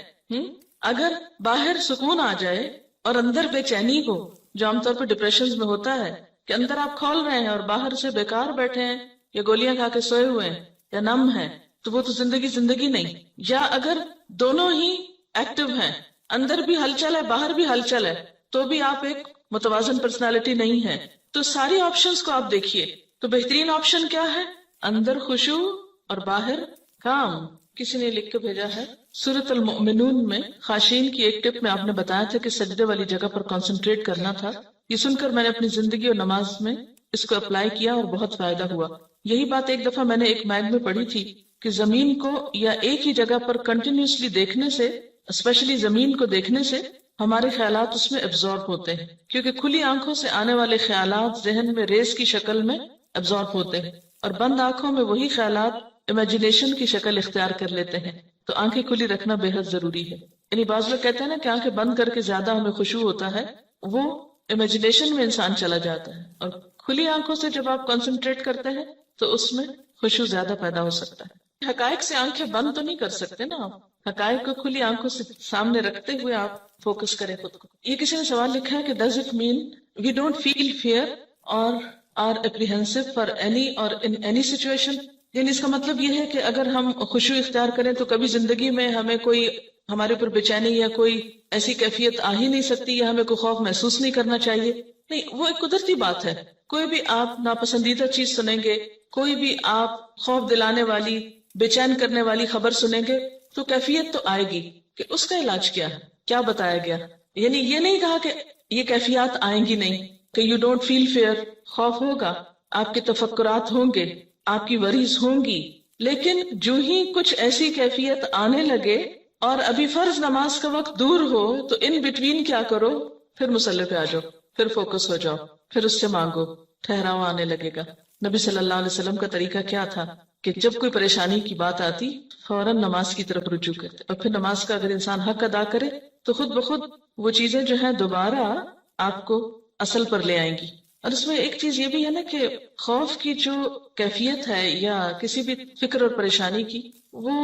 اگر باہر سکون آ جائے اور اندر بے چینی ہو، جو عام طور پہ ڈپریشن میں ہوتا ہے کہ اندر آپ کھول رہے ہیں اور باہر سے بیکار بیٹھے ہیں، یا گولیاں کھا کے سوئے ہوئے ہیں، یا نم ہے، تو وہ تو زندگی نہیں. یا اگر دونوں ہی ایکٹیو ہیں، اندر بھی ہلچل ہے، باہر بھی ہلچل ہے، تو بھی آپ ایک متوازن پرسنالٹی نہیں ہے. تو ساری آپشنز کو آپ دیکھیے. تو بہترین آپشن کیا ہے؟ اندر خشوع اور باہر کام. کسی نے لکھ کے بھیجا ہے سورۃ المؤمنون میں خاشعین کی ایک ٹپ میں آپ نے بتایا تھا کہ سجدے والی جگہ پر کنسنٹریٹ کرنا تھا. یہ سن کر میں نے اپنی زندگی اور نماز میں اس کو اپلائی کیا اور بہت فائدہ ہوا. یہی بات ایک دفعہ میں نے ایک میگ میں پڑھی تھی کہ زمین کو یا ایک ہی جگہ پر کنٹینیوسلی دیکھنے سے، اسپیشلی زمین کو دیکھنے سے، ہمارے خیالات اس میں ایبزارب ہوتے ہیں، کیونکہ کھلی آنکھوں سے آنے والے خیالات ذہن میں ریز کی شکل میں ایبزارب ہوتے ہیں، اور بند آنکھوں میں وہی خیالات امیجنیشن کی شکل اختیار کر لیتے ہیں. تو آنکھیں کھلی رکھنا بے حد ضروری ہے. یعنی بعض لوگ کہتے ہیں نا کہ آنکھیں بند کر کے زیادہ ہمیں خشوع ہوتا ہے، وہ امیجنیشن میں انسان چلا جاتا ہے، اور کھلی آنکھوں سے جب آپ کنسنٹریٹ کرتے ہیں تو اس میں خشوع زیادہ پیدا ہو سکتا ہے. حقائق سے آنکھیں بند تو نہیں کر سکتے نا آپ، حقائق کو کھلی آنکھوں سے سامنے رکھتے ہوئے آپ فوکس کریں خود کو. یہ کسی نے سوال لکھا ہے کہ does it mean we don't feel fear or are apprehensive for any or in any situation? یعنی اس کا مطلب یہ ہے کہ اگر ہم خشوع اختیار کریں تو کبھی زندگی میں ہمیں کوئی ہمارے اوپر بے چینی یا کوئی ایسی کیفیت آ ہی نہیں سکتی، یا ہمیں کوئی خوف محسوس نہیں کرنا چاہیے. نہیں، وہ ایک قدرتی بات ہے. کوئی بھی آپ ناپسندیدہ چیز سنیں گے، کوئی بھی آپ خوف دلانے والی، بے چین کرنے والی خبر سنیں گے تو کیفیت تو آئے گی. کہ اس کا علاج کیا ہے، کیا بتایا گیا؟ یعنی یہ نہیں کہا کہ یہ کیفیات آئیں گی نہیں، کہ یو ڈونٹ فیل فیئر، خوف ہوگا، آپ کے تفکرات ہوں گے، آپ کی وریز ہوں گی، لیکن جو ہی کچھ ایسی کیفیت آنے لگے اور ابھی فرض نماز کا وقت دور ہو تو ان بٹوین کیا کرو؟ پھر مصلی پہ آ جاؤ، پھر فوکس ہو جاؤ، پھر اس سے مانگو، ٹھہراؤ آنے لگے گا. نبی صلی اللہ علیہ وسلم کا طریقہ کیا تھا کہ جب کوئی پریشانی کی بات آتی فوراً نماز کی طرف رجوع کرتے، اور پھر نماز کا اگر انسان حق ادا کرے تو خود بخود وہ چیزیں جو ہیں دوبارہ آپ کو اصل پر لے آئیں گی. اور اس میں ایک چیز یہ بھی ہے نا کہ خوف کی جو کیفیت ہے یا کسی بھی فکر اور پریشانی کی، وہ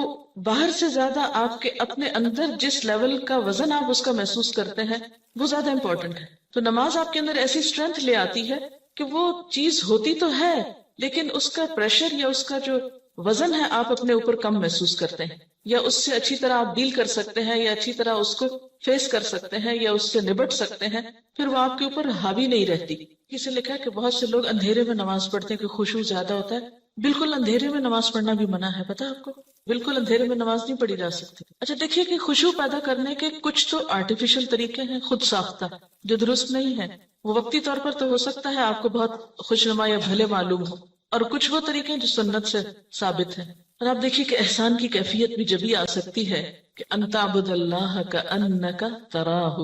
باہر سے زیادہ آپ کے اپنے اندر جس لیول کا وزن آپ اس کا محسوس کرتے ہیں وہ زیادہ امپورٹنٹ ہے. تو نماز آپ کے اندر ایسی اسٹرینتھ لے آتی ہے کہ وہ چیز ہوتی تو ہے لیکن اس کا پریشر یا اس کا جو وزن ہے آپ اپنے اوپر کم محسوس کرتے ہیں، یا اس سے اچھی طرح آپ ڈیل کر سکتے ہیں، یا اچھی طرح اس کو فیس کر سکتے ہیں، یا اس سے نبٹ سکتے ہیں. پھر وہ آپ کے اوپر حاوی نہیں رہتی. کسی نے لکھا کہ بہت سے لوگ اندھیرے میں نماز پڑھتے ہیں کہ خشوع زیادہ ہوتا ہے. بالکل اندھیرے میں نماز پڑھنا بھی منع ہے، پتہ آپ کو؟ بالکل اندھیرے میں نماز نہیں پڑھی جا سکتی. اچھا دیکھیے کہ خشوع پیدا کرنے کے کچھ تو آرٹیفیشل طریقے ہیں، خود ساختہ، جو درست نہیں ہے. وہ وقتی طور پر تو ہو سکتا ہے آپ کو بہت خوشنما یا بھلے معلوم ہو، اور کچھ وہ طریقے ہیں جو سنت سے ثابت ہیں. اور آپ دیکھیے کہ احسان کی کیفیت بھی جبھی آ سکتی ہے کہ ان تعبد اللہ کأنک تراہ،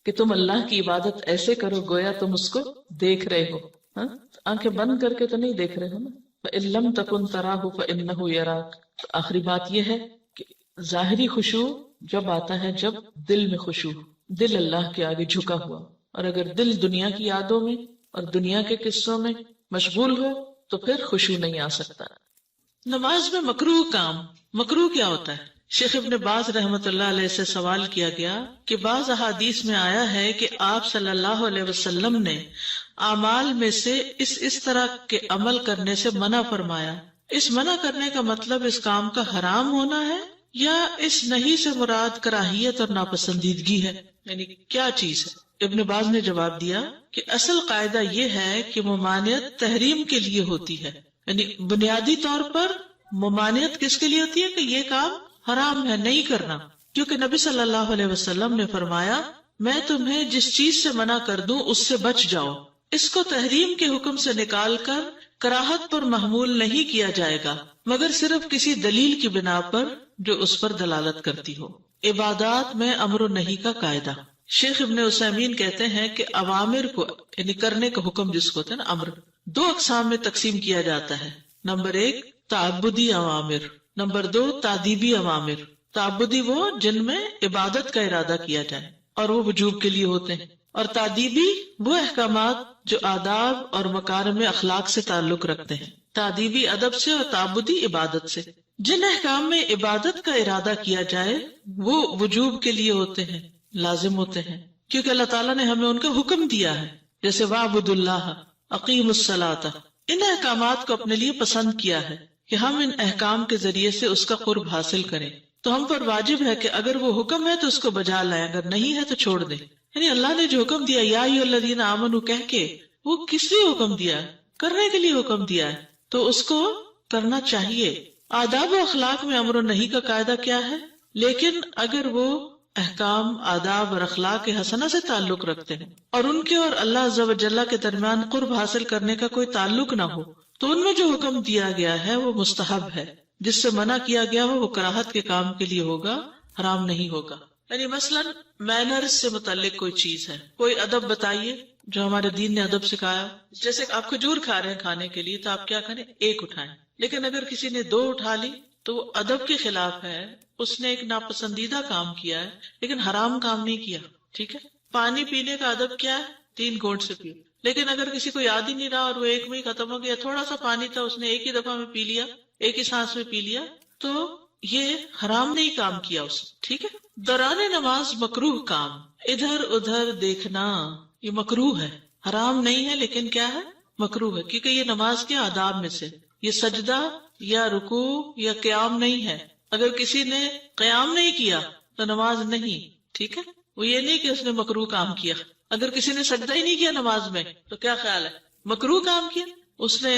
کہ تم اللہ کی عبادت ایسے کرو گویا تم اس کو دیکھ رہے ہو. آنکھیں بند کر کے تو نہیں دیکھ رہے ہو نا. فإن لم تکن تراہ فإنہ یراک. تو آخری بات یہ ہے کہ ظاہری خشوع جب آتا ہے جب دل میں خشوع، دل اللہ کے آگے جھکا ہوا. اور اگر دل دنیا کی یادوں میں اور دنیا کے قصوں میں مشغول ہو تو پھر خشوع نہیں آ سکتا. نماز میں مکروہ کام، مکروہ کیا ہوتا ہے؟ شیخ ابن باز رحمۃ اللہ علیہ سے سوال کیا گیا کہ بعض احادیث میں آیا ہے کہ آپ صلی اللہ علیہ وسلم نے اعمال میں سے اس طرح کے عمل کرنے سے منع فرمایا. اس منع کرنے کا مطلب اس کام کا حرام ہونا ہے یا اس نہیں سے مراد کراہیت اور ناپسندیدگی ہے؟ یعنی کیا چیز ہے؟ ابن باز نے جواب دیا کہ اصل قاعدہ یہ ہے کہ ممانعت تحریم کے لیے ہوتی ہے. یعنی بنیادی طور پر ممانعت کس کے لیے ہوتی ہے؟ کہ یہ کام حرام ہے، نہیں کرنا. کیونکہ نبی صلی اللہ علیہ وسلم نے فرمایا میں تمہیں جس چیز سے منع کر دوں اس سے بچ جاؤ. اس کو تحریم کے حکم سے نکال کر کراہت پر محمول نہیں کیا جائے گا مگر صرف کسی دلیل کی بنا پر جو اس پر دلالت کرتی ہو. عبادات میں امر و نہی کا قاعدہ. شیخ ابن عثیمین کہتے ہیں کہ اوامر کو یعنی کرنے کا حکم جس کو ہوتا ہے نا امر، دو اقسام میں تقسیم کیا جاتا ہے. Number 1 تعبدی اوامر، number 2 تادیبی اوامر. تعبدی وہ جن میں عبادت کا ارادہ کیا جائے اور وہ وجوب کے لیے ہوتے ہیں، اور تادیبی وہ احکامات جو آداب اور مکارم اخلاق سے تعلق رکھتے ہیں. تادیبی ادب سے اور تعبدی عبادت سے. جن احکام میں عبادت کا ارادہ کیا جائے وہ وجوب کے لیے ہوتے ہیں، لازم ہوتے ہیں، کیونکہ اللہ تعالیٰ نے ہمیں ان کا حکم دیا ہے. جیسے وَاعْبُدُوا اللَّهَ اقیموا الصَّلَاةَ. ان احکامات کو اپنے لیے پسند کیا ہے کہ ہم ان احکام کے ذریعے سے اس کا قرب حاصل کریں. تو ہم پر واجب ہے کہ اگر وہ حکم ہے تو اس کو بجا لائیں، اگر نہیں ہے تو چھوڑ دیں. یعنی اللہ نے جو حکم دیا یا ایھا الذین آمنوا کہہ کے، وہ کس لیے حکم دیا؟ کرنے کے لیے حکم دیا ہے، تو اس کو کرنا چاہیے. آداب و اخلاق میں امر و نہی کا قاعدہ کیا ہے؟ لیکن اگر وہ احکام آداب اور اخلاق حسنہ سے تعلق رکھتے ہیں اور ان کے اور اللہ عز و جل کے درمیان قرب حاصل کرنے کا کوئی تعلق نہ ہو تو ان میں جو حکم دیا گیا ہے وہ مستحب ہے. جس سے منع کیا گیا ہو وہ کراہت کے کام کے لیے ہوگا، حرام نہیں ہوگا. یعنی مثلا مینرز سے متعلق کوئی چیز ہے، کوئی ادب بتائیے جو ہمارے دین نے ادب سکھایا. جیسے آپ کھجور کھا رہے ہیں کھانے کے لیے تو آپ کیا کریں؟ 1 اٹھائیں. لیکن اگر کسی نے 2 اٹھا لی تو وہ ادب کے خلاف ہے. اس نے ایک ناپسندیدہ کام کیا ہے لیکن حرام کام نہیں کیا. ٹھیک ہے. پانی پینے کا ادب کیا ہے؟ 3 گھونٹ سے پیو. لیکن اگر کسی کو یاد ہی نہیں رہا اور وہ ایک میں ہی ختم ہو گیا, تھوڑا سا پانی تھا اس نے ایک ہی دفعہ میں پی لیا, ایک ہی سانس میں پی لیا, تو یہ حرام نہیں کام کیا اس نے. ٹھیک ہے. دوران نماز مکروہ کام, ادھر ادھر دیکھنا, یہ مکروہ ہے, حرام نہیں ہے لیکن کیا ہے؟ مکروہ ہے, کیونکہ یہ نماز کے آداب میں سے. یہ سجدہ یا رکوع یا قیام نہیں ہے. اگر کسی نے قیام نہیں کیا تو نماز نہیں. ٹھیک ہے. وہ یہ نہیں کہ اس نے مکروہ کام کیا. اگر کسی نے سجدہ ہی نہیں کیا نماز میں تو کیا خیال ہے؟ مکروہ کام کیا, اس نے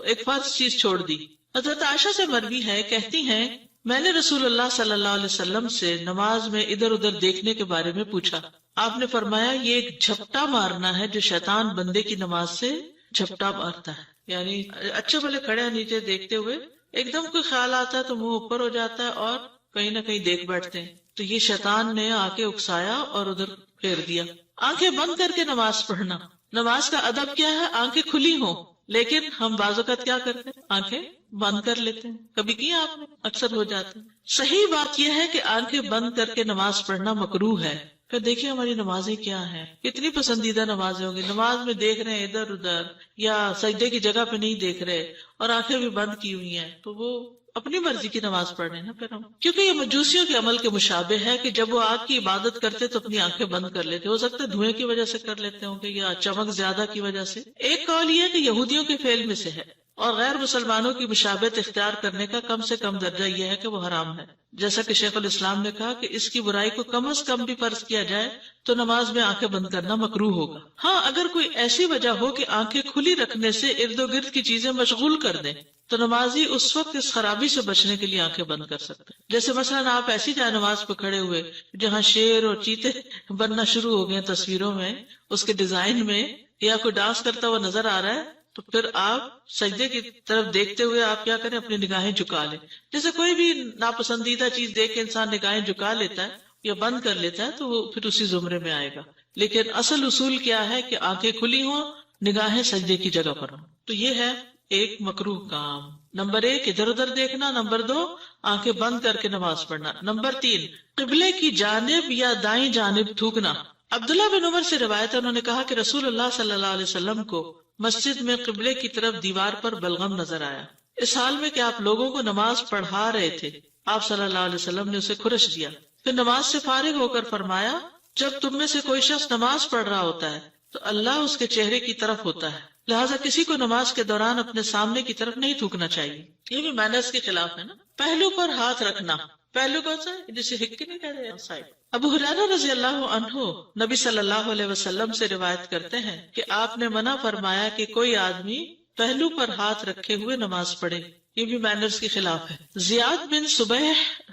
ایک فرض چیز چھوڑ دی. حضرت عائشہ سے مروی ہے, کہتی ہیں میں نے رسول اللہ صلی اللہ علیہ وسلم سے نماز میں ادھر ادھر دیکھنے کے بارے میں پوچھا. آپ نے فرمایا یہ ایک جھپٹا مارنا ہے جو شیطان بندے کی نماز سے جھپٹا مارتا ہے. یعنی اچھے بھلے کھڑے ہیں نیچے دیکھتے ہوئے, ایک دم کوئی خیال آتا ہے تو منہ اوپر ہو جاتا ہے اور کہیں نہ کہیں دیکھ بیٹھتے ہیں. تو یہ شیطان نے آ کے اکسایا اور ادھر پھیر دیا. آنکھیں بند کر کے نماز پڑھنا. نماز کا ادب کیا ہے؟ آنکھیں کھلی ہوں, لیکن ہم بعض اوقات کیا کرتے ہیں؟ آنکھیں بند کر لیتے ہیں. کبھی کیا آپ نے؟ اکثر ہو جاتے ہیں. صحیح بات یہ ہے کہ آنکھیں بند کر کے نماز پڑھنا مکروہ ہے. پھر دیکھیں ہماری نمازیں کیا ہیں, کتنی پسندیدہ نمازیں ہوں گی. نماز میں دیکھ رہے ہیں ادھر ادھر یا سجدے کی جگہ پہ نہیں دیکھ رہے اور آنکھیں بھی بند کی ہوئی ہیں, تو وہ اپنی مرضی کی نماز پڑھ رہے ہیں نا پھر ہم. کیونکہ یہ مجوسیوں کے عمل کے مشابہ ہے کہ جب وہ آگ کی عبادت کرتے تو اپنی آنکھیں بند کر لیتے. ہو سکتا ہے دھوئیں کی وجہ سے کر لیتے ہوں گے یا چمک زیادہ کی وجہ سے. ایک قول یہ ہے کہ یہودیوں کے فعل میں سے ہے, اور غیر مسلمانوں کی مشابہت اختیار کرنے کا کم سے کم درجہ یہ ہے کہ وہ حرام ہے. جیسا کہ شیخ الاسلام نے کہا کہ اس کی برائی کو کم از کم بھی فرض کیا جائے تو نماز میں آنکھیں بند کرنا مکروہ ہوگا. ہاں اگر کوئی ایسی وجہ ہو کہ آنکھیں کھلی رکھنے سے ارد و گرد کی چیزیں مشغول کر دیں تو نمازی اس وقت اس خرابی سے بچنے کے لیے آنکھیں بند کر سکتے ہیں. جیسے مثلا آپ ایسی جائے نماز پہ کھڑے ہوئے جہاں شیر اور چیتے بننا شروع ہو گئے تصویروں میں, اس کے ڈیزائن میں, یا کوئی ڈانس کرتا ہوا نظر آ رہا ہے, تو پھر آپ سجدے کی طرف دیکھتے ہوئے آپ کیا کریں؟ اپنی نگاہیں جھکا لیں. جیسے کوئی بھی ناپسندیدہ چیز دیکھ کے انسان نگاہیں جھکا لیتا ہے یا بند کر لیتا ہے تو وہ پھر اسی زمرے میں آئے گا. لیکن اصل اصول کیا ہے کہ آنکھیں کھلی ہوں, نگاہیں سجدے کی جگہ پر ہوں. تو یہ ہے ایک مکروہ کام. نمبر 1 ادھر ادھر دیکھنا. نمبر 2 آنکھیں بند کر کے نماز پڑھنا. نمبر 3 قبلے کی جانب یا دائیں جانب تھوکنا. عبداللہ بن عمر سے روایت ہے, انہوں نے کہا کہ رسول اللہ صلی اللہ علیہ وسلم کو مسجد میں قبلے کی طرف دیوار پر بلغم نظر آیا. اس حال میں کہ آپ لوگوں کو نماز پڑھا رہے تھے, آپ صلی اللہ علیہ وسلم نے اسے خرش دیا. پھر نماز سے فارغ ہو کر فرمایا جب تم میں سے کوئی شخص نماز پڑھ رہا ہوتا ہے تو اللہ اس کے چہرے کی طرف ہوتا ہے, لہٰذا کسی کو نماز کے دوران اپنے سامنے کی طرف نہیں تھوکنا چاہیے. یہ بھی مینرز کے خلاف ہے نا. پہلو پر ہاتھ رکھنا. پہلو کون سا ہے؟ جسے ہک نہیں کہتے ہیں, سائڈ. ابو ہریرہ رضی اللہ عنہ نبی صلی اللہ علیہ وسلم سے روایت کرتے ہیں کہ آپ نے منع فرمایا کہ کوئی آدمی پہلو پر ہاتھ رکھے ہوئے نماز پڑھے. یہ بھی مینرز کے خلاف ہے. زیاد بن صبح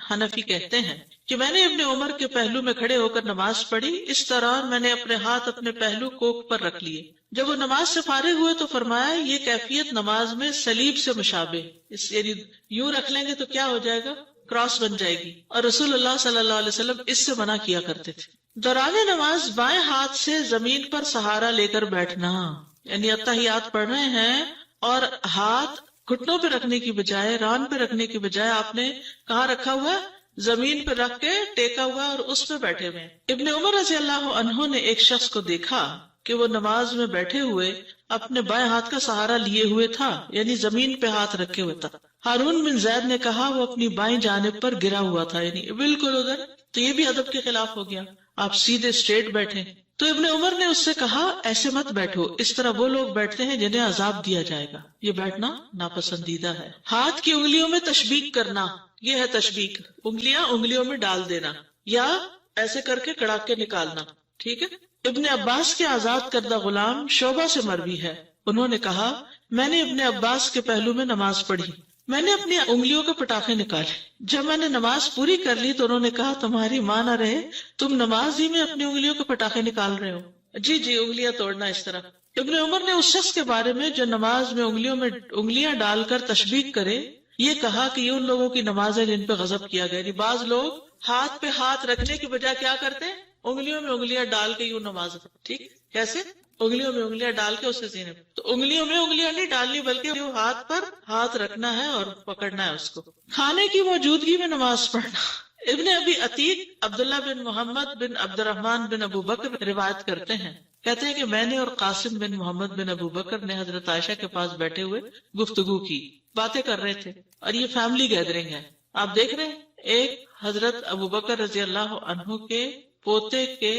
حنفی کہتے ہیں کہ میں نے ابن عمر کے پہلو میں کھڑے ہو کر نماز پڑھی, اس دوران میں نے اپنے ہاتھ اپنے پہلو کوکھ پر رکھ لیے. جب وہ نماز سے فارغ ہوئے تو فرمایا یہ کیفیت نماز میں صلیب سے مشابہ, اس یعنی یوں رکھ لیں گے تو کیا ہو جائے گا؟ کراس بن جائے گی. اور رسول اللہ صلی اللہ علیہ وسلم اس سے منع کیا کرتے تھے. دوران نماز بائیں ہاتھ سے زمین پر سہارا لے کر بیٹھنا, یعنی اتحیات پڑھ رہے ہیں اور ہاتھ گھٹنوں پہ رکھنے کی بجائے, ران پہ رکھنے کی بجائے آپ نے کہاں رکھا ہوا ہے؟ زمین پہ رکھ کے ٹیکا ہوا اور اس پہ بیٹھے ہوئے. ابن عمر رضی اللہ عنہ نے ایک شخص کو دیکھا کہ وہ نماز میں بیٹھے ہوئے اپنے بائیں ہاتھ کا سہارا لیے ہوئے تھا, یعنی زمین پہ ہاتھ رکھے ہوئے تھا. ہارون بن زید نے کہا وہ اپنی بائیں جانب پر گرا ہوا تھا, یعنی بالکل ادھر. تو یہ بھی ادب کے خلاف ہو گیا, آپ سیدھے اسٹریٹ بیٹھے. تو ابن عمر نے اس سے کہا ایسے مت بیٹھو, اس طرح وہ لوگ بیٹھتے ہیں جنہیں عذاب دیا جائے گا. یہ بیٹھنا ناپسندیدہ ہے. ہاتھ کی انگلیوں میں تشبیک کرنا, یہ ہے تشبیک, انگلیوں میں ڈال دینا یا ایسے کر کے کڑا کے نکالنا. ٹھیک ہے. ابن عباس کے آزاد کردہ غلام شعبہ سے مروی ہے, انہوں نے کہا میں نے ابن عباس کے پہلو میں نماز پڑھی, میں نے اپنی انگلیوں کے پٹاخے نکالے. جب میں نے نماز پوری کر لی تو انہوں نے کہا تمہاری ماں نہ رہے, تم نماز ہی میں اپنی انگلیوں کے پٹاخے نکال رہے ہو. جی انگلیاں توڑنا اس طرح. ابن عمر نے اس شخص کے بارے میں جو نماز میں انگلیاں ڈال کر تشبیک کرے یہ کہا کہ یہ ان لوگوں کی نماز ہے جن پہ غضب کیا گیا. بعض لوگ ہاتھ پہ ہاتھ رکھنے کی بجائے کیا کرتے ہیں؟ انگلیوں میں انگلیاں ڈال کے یوں نماز. ٹھیک کیسے؟ انگلیوں میں انگلیاں ڈال کے اسے سینے تو انگلیوں میں انگلیاں نہیں ڈالنی بلکہ ہاتھ پر ہاتھ رکھنا ہے اور پکڑنا ہے اس کو. کھانے کی موجودگی میں نماز پڑھنا. ابن ابی عتیق عبداللہ بن محمد بن عبد الرحمن بن ابو بکر روایت کرتے ہیں، کہتے ہیں کہ میں نے اور قاسم بن محمد بن ابو بکر نے حضرت عائشہ کے پاس بیٹھے ہوئے گفتگو کی، باتیں کر رہے تھے، اور یہ فیملی گیدرنگ ہے. آپ دیکھ رہے ہیں ایک حضرت ابو بکر رضی اللہ عنہ کے پوتے کے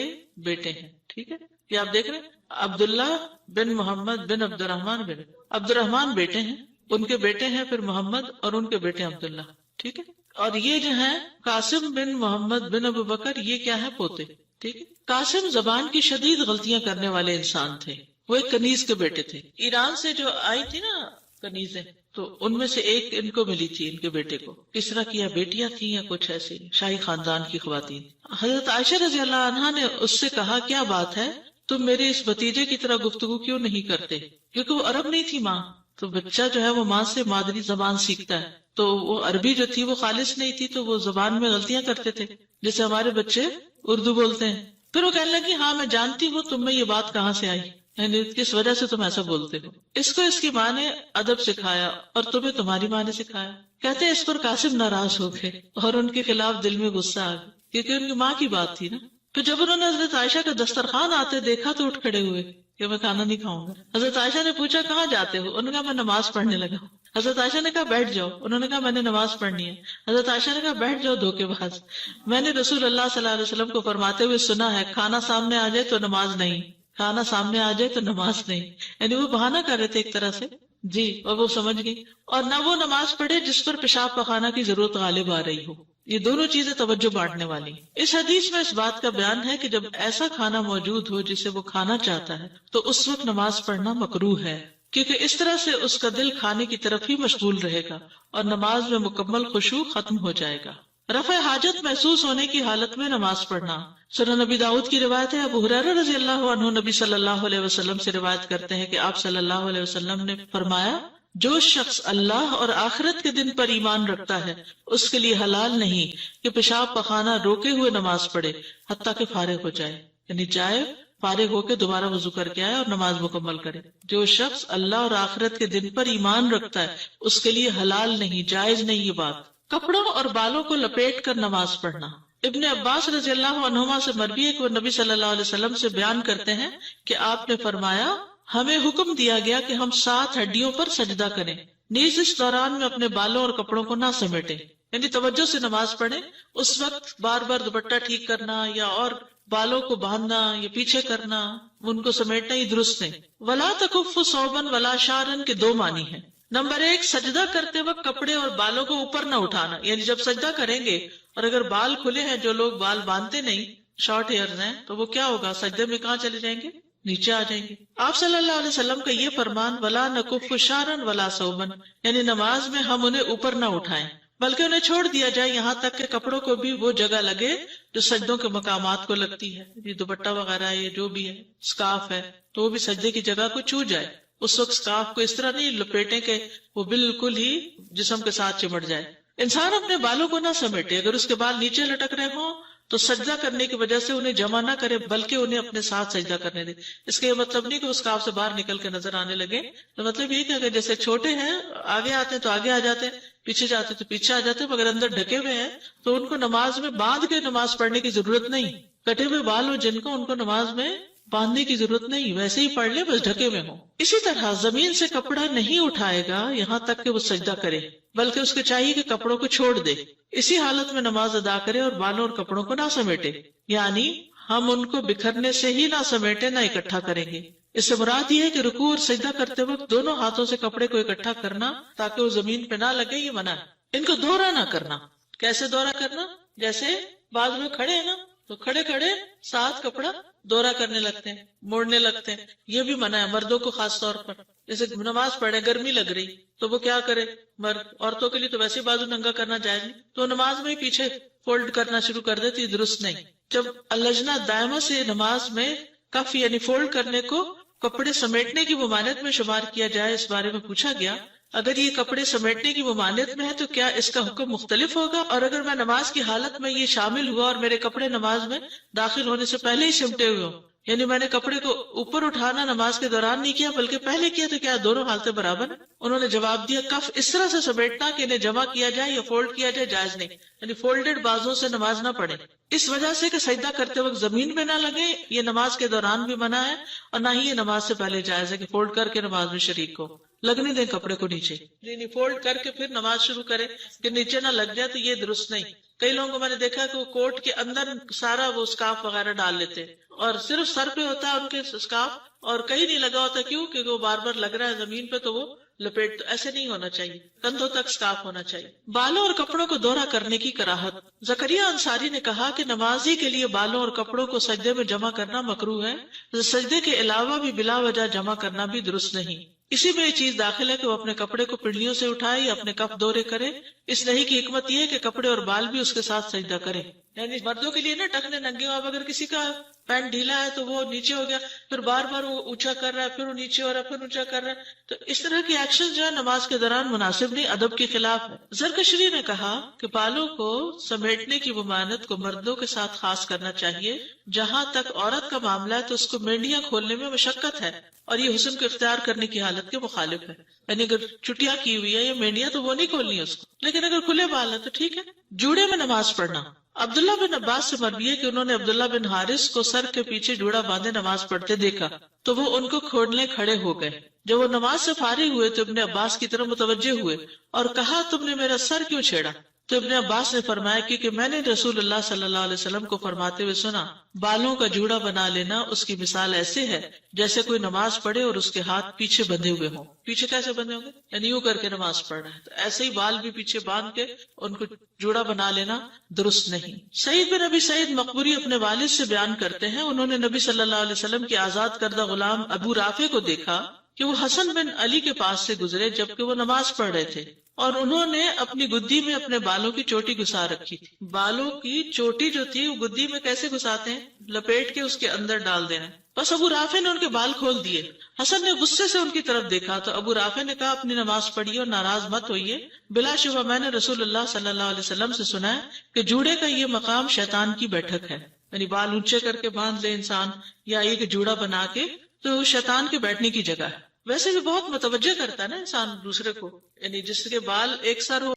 بیٹے ہیں، ٹھیک ہے، یہ آپ دیکھ رہے ہیں عبداللہ بن محمد بن عبد الرحمن بیٹے ہیں، ان کے بیٹے ہیں پھر محمد اور ان کے بیٹے عبداللہ، ٹھیک ہے. اور یہ جو ہیں قاسم بن محمد بن ابو بکر، یہ کیا ہے پوتے، ٹھیک ہے. قاسم زبان کی شدید غلطیاں کرنے والے انسان تھے، وہ ایک کنیز کے بیٹے تھے. ایران سے جو آئی تھی نا کنیزیں، تو ان میں سے ایک ان کو ملی تھی، ان کے بیٹے کو. کس طرح کی بیٹیاں تھیں یا کچھ ایسی شاہی خاندان کی خواتین. حضرت عائشہ رضی اللہ عنہا نے اس سے کہا کیا بات ہے، تم میرے اس بھتیجے کی طرح گفتگو کیوں نہیں کرتے، کیونکہ وہ عرب نہیں تھی ماں، تو بچہ جو ہے وہ ماں سے مادری زبان سیکھتا ہے، تو وہ عربی جو تھی وہ خالص نہیں تھی، تو وہ زبان میں غلطیاں کرتے تھے جیسے ہمارے بچے اردو بولتے ہیں. پھر وہ کہنے لگی ہاں میں جانتی ہوں تم میں یہ بات کہاں سے آئی، یعنی کس وجہ سے تم ایسا بولتے ہو. اس کو اس کی ماں نے ادب سکھایا اور تمہیں تمہاری ماں نے سکھایا. کہتے ہیں اس پر قاسم ناراض ہو گئے اور ان کے خلاف دل میں غصہ آ گیا، کیونکہ ان کی ماں کی بات تھی نا. پھر جب انہوں نے حضرت عائشہ کا دسترخوان آتے دیکھا تو اٹھ کھڑے ہوئے کہ میں کھانا نہیں کھاؤں گا. حضرت عائشہ نے پوچھا کہاں جاتے ہو، انہوں نے کہا میں نماز پڑھنے لگا ہوں. حضرت عائشہ نے کہا بیٹھ جاؤ، انہوں نے کہا میں نے نماز پڑھنی ہے. حضرت عائشہ نے کہا بیٹھ جاؤ دھوکے باز، میں نے رسول اللہ صلی اللہ علیہ وسلم کو فرماتے ہوئے سنا ہے کھانا سامنے آ جائے تو نماز نہیں، کھانا سامنے آ جائے تو نماز نہیں. یعنی وہ بہانہ کر رہے تھے ایک طرح سے، جی، اور وہ سمجھ گئی. اور نہ وہ نماز پڑھے جس پر پیشاب پخانا کی ضرورت غالب آ رہی ہو. یہ دونوں چیزیں توجہ بانٹنے والی. اس حدیث میں اس بات کا بیان ہے کہ جب ایسا کھانا موجود ہو جسے وہ کھانا چاہتا ہے تو اس وقت نماز پڑھنا مکروہ ہے، کیونکہ اس طرح سے اس کا دل کھانے کی طرف ہی مشغول رہے گا اور نماز میں مکمل خشوع ختم ہو جائے گا. رفع حاجت محسوس ہونے کی حالت میں نماز پڑھنا. سنن نبی داؤد کی روایت ہے، ابو ہریرہ رضی اللہ عنہ نبی صلی اللہ علیہ وسلم سے روایت کرتے ہیں کہ آپ صلی اللہ علیہ وسلم نے فرمایا جو شخص اللہ اور آخرت کے دن پر ایمان رکھتا ہے اس کے لیے حلال نہیں کہ پیشاب پخانا روکے ہوئے نماز پڑھے حتیٰ کہ فارغ ہو جائے، یعنی جائے فارغ ہو کے دوبارہ وضو کر کے آئے اور نماز مکمل کرے. جو شخص اللہ اور آخرت کے دن پر ایمان رکھتا ہے اس کے لیے حلال نہیں، جائز نہیں یہ بات. کپڑوں اور بالوں کو لپیٹ کر نماز پڑھنا. ابن عباس رضی اللہ عنہما سے مروی ہے کہ وہ نبی صلی اللہ علیہ وسلم سے بیان کرتے ہیں کہ آپ نے فرمایا ہمیں حکم دیا گیا کہ ہم 7 ہڈیوں پر سجدہ کریں، نیز اس دوران میں اپنے بالوں اور کپڑوں کو نہ سمیٹیں، یعنی توجہ سے نماز پڑھیں. اس وقت بار بار دوپٹہ ٹھیک کرنا یا اور بالوں کو باندھنا یا پیچھے کرنا، ان کو سمیٹنا یہ درست نہیں. ولا تکف صوبا ولا شعرا کے 2 معنی ہیں. نمبر 1 سجدہ کرتے وقت کپڑے اور بالوں کو اوپر نہ اٹھانا، یعنی جب سجدہ کریں گے اور اگر بال کھلے ہیں، جو لوگ بال باندھتے نہیں، شارٹ ہیئرز ہیں، تو وہ کیا ہوگا، سجدے میں کہاں چلے جائیں گے، نیچے آ جائیں گے. آپ صلی اللہ علیہ وسلم کا یہ فرمان ولا نکف شعرا ولا ثوبا، یعنی نماز میں ہم انہیں اوپر نہ اٹھائیں بلکہ انہیں چھوڑ دیا جائے یہاں تک کہ کپڑوں کو بھی وہ جگہ لگے جو سجدوں کے مقامات کو لگتی ہے، یہ دوپٹہ وغیرہ یہ جو بھی ہے، اسکارف ہے، تو وہ بھی سجدے کی جگہ کو چھو جائے. اس وقت اسکارف کو اس طرح نہیں لپیٹیں کہ وہ بالکل ہی جسم کے ساتھ چمٹ جائے. انسان اپنے بالوں کو نہ سمیٹے، اگر اس کے بال نیچے لٹک رہے ہوں تو سجدہ کرنے کی وجہ سے انہیں جمع نہ کرے بلکہ انہیں اپنے ساتھ سجدہ کرنے دے. اس کا یہ مطلب نہیں کہ اس اسکارف سے باہر نکل کے نظر آنے لگے، تو مطلب یہ کہ اگر جیسے چھوٹے ہیں آگے آتے ہیں تو آگے آ جاتے ہیں، پیچھے جاتے تو پیچھے آ جاتے ہیں، مگر اندر ڈھکے ہوئے ہیں تو ان کو نماز میں باندھ کے نماز پڑھنے کی ضرورت نہیں. کٹے ہوئے بال ہو جن کو، ان کو نماز میں باندھنے کی ضرورت نہیں، ویسے ہی پڑھ لے بس ڈھکے ہوئے ہوں. اسی طرح زمین سے کپڑا نہیں اٹھائے گا یہاں تک کہ وہ سجدہ کرے، بلکہ اس کو چاہیے کہ کپڑوں کو چھوڑ دے. اسی حالت میں نماز ادا کرے اور بالوں اور کپڑوں کو نہ سمیٹے، یعنی ہم ان کو بکھرنے سے ہی نہ سمیٹے نہ اکٹھا کریں گے. اس سے مراد یہ ہے کہ رکوع اور سجدہ کرتے وقت دونوں ہاتھوں سے کپڑے کو اکٹھا کرنا تاکہ وہ زمین پہ نہ لگے، یہ منع ہے. ان کو دورہ نہ کرنا. کیسے دورہ کرنا؟ جیسے بعض لوگ کھڑے ہیں نا تو کھڑے کھڑے ساتھ کپڑا دورہ کرنے لگتے ہیں، موڑنے لگتے ہیں، یہ بھی منع ہے مردوں کو خاص طور پر. جیسے نماز پڑھے گرمی لگ رہی تو وہ کیا کرے مرد، عورتوں کے لیے تو ویسے بازو ننگا کرنا جائز نہیں، تو نماز میں ہی پیچھے فولڈ کرنا شروع کر دیتی، درست نہیں. جب اللجنہ دائمہ سے نماز میں کف یعنی فولڈ کرنے کو کپڑے سمیٹنے کی ممانعت میں شمار کیا جائے، اس بارے میں پوچھا گیا اگر یہ کپڑے سمیٹنے کی ممانعت میں ہے تو کیا اس کا حکم مختلف ہوگا، اور اگر میں نماز کی حالت میں یہ شامل ہوا اور میرے کپڑے نماز میں داخل ہونے سے پہلے ہی سمٹے ہوئے ہوں یعنی میں نے کپڑے کو اوپر اٹھانا نماز کے دوران نہیں کیا بلکہ پہلے کیا تو کیا دونوں حالتیں برابر ہیں؟ انہوں نے جواب دیا کف اس طرح سے سمیٹنا کہ انہیں جمع کیا جائے یا فولڈ کیا جائے جائز نہیں، یعنی فولڈڈ بازوں سے نماز نہ پڑھے، اس وجہ سے کہ سجدہ کرتے وقت زمین میں نہ لگے، یہ نماز کے دوران بھی منع ہے، اور نہ ہی یہ نماز سے پہلے جائز ہے کہ فولڈ کر کے نماز میں شریک ہو، لگنے دیں کپڑے کو نیچے، یعنی فولڈ کر کے پھر نماز شروع کرے کہ نیچے نہ لگ جائے، تو یہ درست نہیں۔ کئی لوگوں کو میں نے دیکھا کہ وہ کوٹ کے اندر سارا وہ اسکارف وغیرہ ڈال لیتے اور صرف سر پہ ہوتا ہے ان کے اسکارف اور کہیں نہیں لگا ہوتا، کیوں؟ کیونکہ وہ بار بار لگ رہا ہے زمین پہ تو وہ لپیٹ، ایسے نہیں ہونا چاہیے، کندھوں تک اسکارف ہونا چاہیے۔ بالوں اور کپڑوں کو دوہرا کرنے کی کراہت۔ زکریا انصاری نے کہا کہ نمازی کے لیے بالوں اور کپڑوں کو سجدے میں جمع کرنا مکروہ ہے، سجدے کے علاوہ بھی بلا وجہ جمع کرنا بھی درست نہیں۔ اسی میں یہ چیز داخل ہے کہ وہ اپنے کپڑے کو پنڈلیوں سے اٹھائے یا اپنے کف دورے کرے، اس نہیں کی حکمت یہ ہے کہ کپڑے اور بال بھی اس کے ساتھ سجدہ کرے، یعنی مردوں کے لیے نا ٹکنے ننگے، اب اگر کسی کا پینٹ ڈھیلا ہے تو وہ نیچے ہو گیا، پھر بار بار وہ اونچا کر رہا ہے، پھر وہ نیچے ہو رہا ہے، پھر اونچا کر رہا ہے، تو اس طرح کے ایکشن جو ہے نماز کے دوران مناسب نہیں، ادب کے خلاف ہے۔ زرکشری نے کہا کہ بالوں کو سمیٹنے کی ممانعت کو مردوں کے ساتھ خاص کرنا چاہیے، جہاں تک عورت کا معاملہ ہے تو اس کو مینڈیاں کھولنے میں مشقت ہے اور یہ حسن کو اختیار کرنے کی حالت کے مخالف ہے، یعنی اگر چٹیاں کی ہوئی ہے یا مینڈیاں تو وہ نہیں کھولنی اس کو، لیکن اگر کھلے بال ہیں تو ٹھیک ہے۔ جوڑے میں نماز پڑھنا۔ عبداللہ بن عباس سے مروی ہے کہ انہوں نے عبداللہ بن حارث کو سر کے پیچھے جوڑا باندھے نماز پڑھتے دیکھا تو وہ ان کو کھولنے کھڑے ہو گئے۔ جب وہ نماز سے فارغ ہوئے تو ابن عباس کی طرف متوجہ ہوئے اور کہا تم نے میرا سر کیوں چھیڑا؟ تو ابن عباس نے فرمایا کیونکہ میں نے رسول اللہ صلی اللہ علیہ وسلم کو فرماتے ہوئے سنا، بالوں کا جوڑا بنا لینا اس کی مثال ایسے ہے جیسے کوئی نماز پڑھے اور اس کے ہاتھ پیچھے بندھے ہوئے ہوں۔ پیچھے کیسے بندھے ہوں گے؟ یعنی یوں کر کے نماز پڑھ رہا ہے، تو ایسے ہی بال بھی پیچھے باندھ کے ان کو جوڑا بنا لینا درست نہیں۔ سعید بن ابی سعید مقبوری اپنے والد سے بیان کرتے ہیں، انہوں نے نبی صلی اللہ علیہ وسلم کے آزاد کردہ غلام ابو رافع کو دیکھا کہ وہ حسن بن علی کے پاس سے گزرے جبکہ وہ نماز پڑھ رہے تھے، اور انہوں نے اپنی گدی میں اپنے بالوں کی چوٹی گھسا رکھی تھی۔ بالوں کی چوٹی جو تھی وہ گدی میں کیسے گھساتے ہیں؟ لپیٹ کے اس کے اندر ڈال دینا۔ بس ابو رافع نے ان کے بال کھول دیے۔ حسن نے غصے سے ان کی طرف دیکھا تو ابو رافع نے کہا اپنی نماز پڑھیے اور ناراض مت ہوئیے، بلا شبہ میں نے رسول اللہ صلی اللہ علیہ وسلم سے سنا ہے کہ جوڑے کا یہ مقام شیطان کی بیٹھک ہے، یعنی بال اونچے کر کے باندھ لے انسان یا یہ کہ جوڑا بنا کے، تو شیطان کے بیٹھنے کی جگہ ہے۔ ویسے بھی بہت متوجہ کرتا ہے نا انسان دوسرے کو، یعنی جس کے بال ایک سر ہو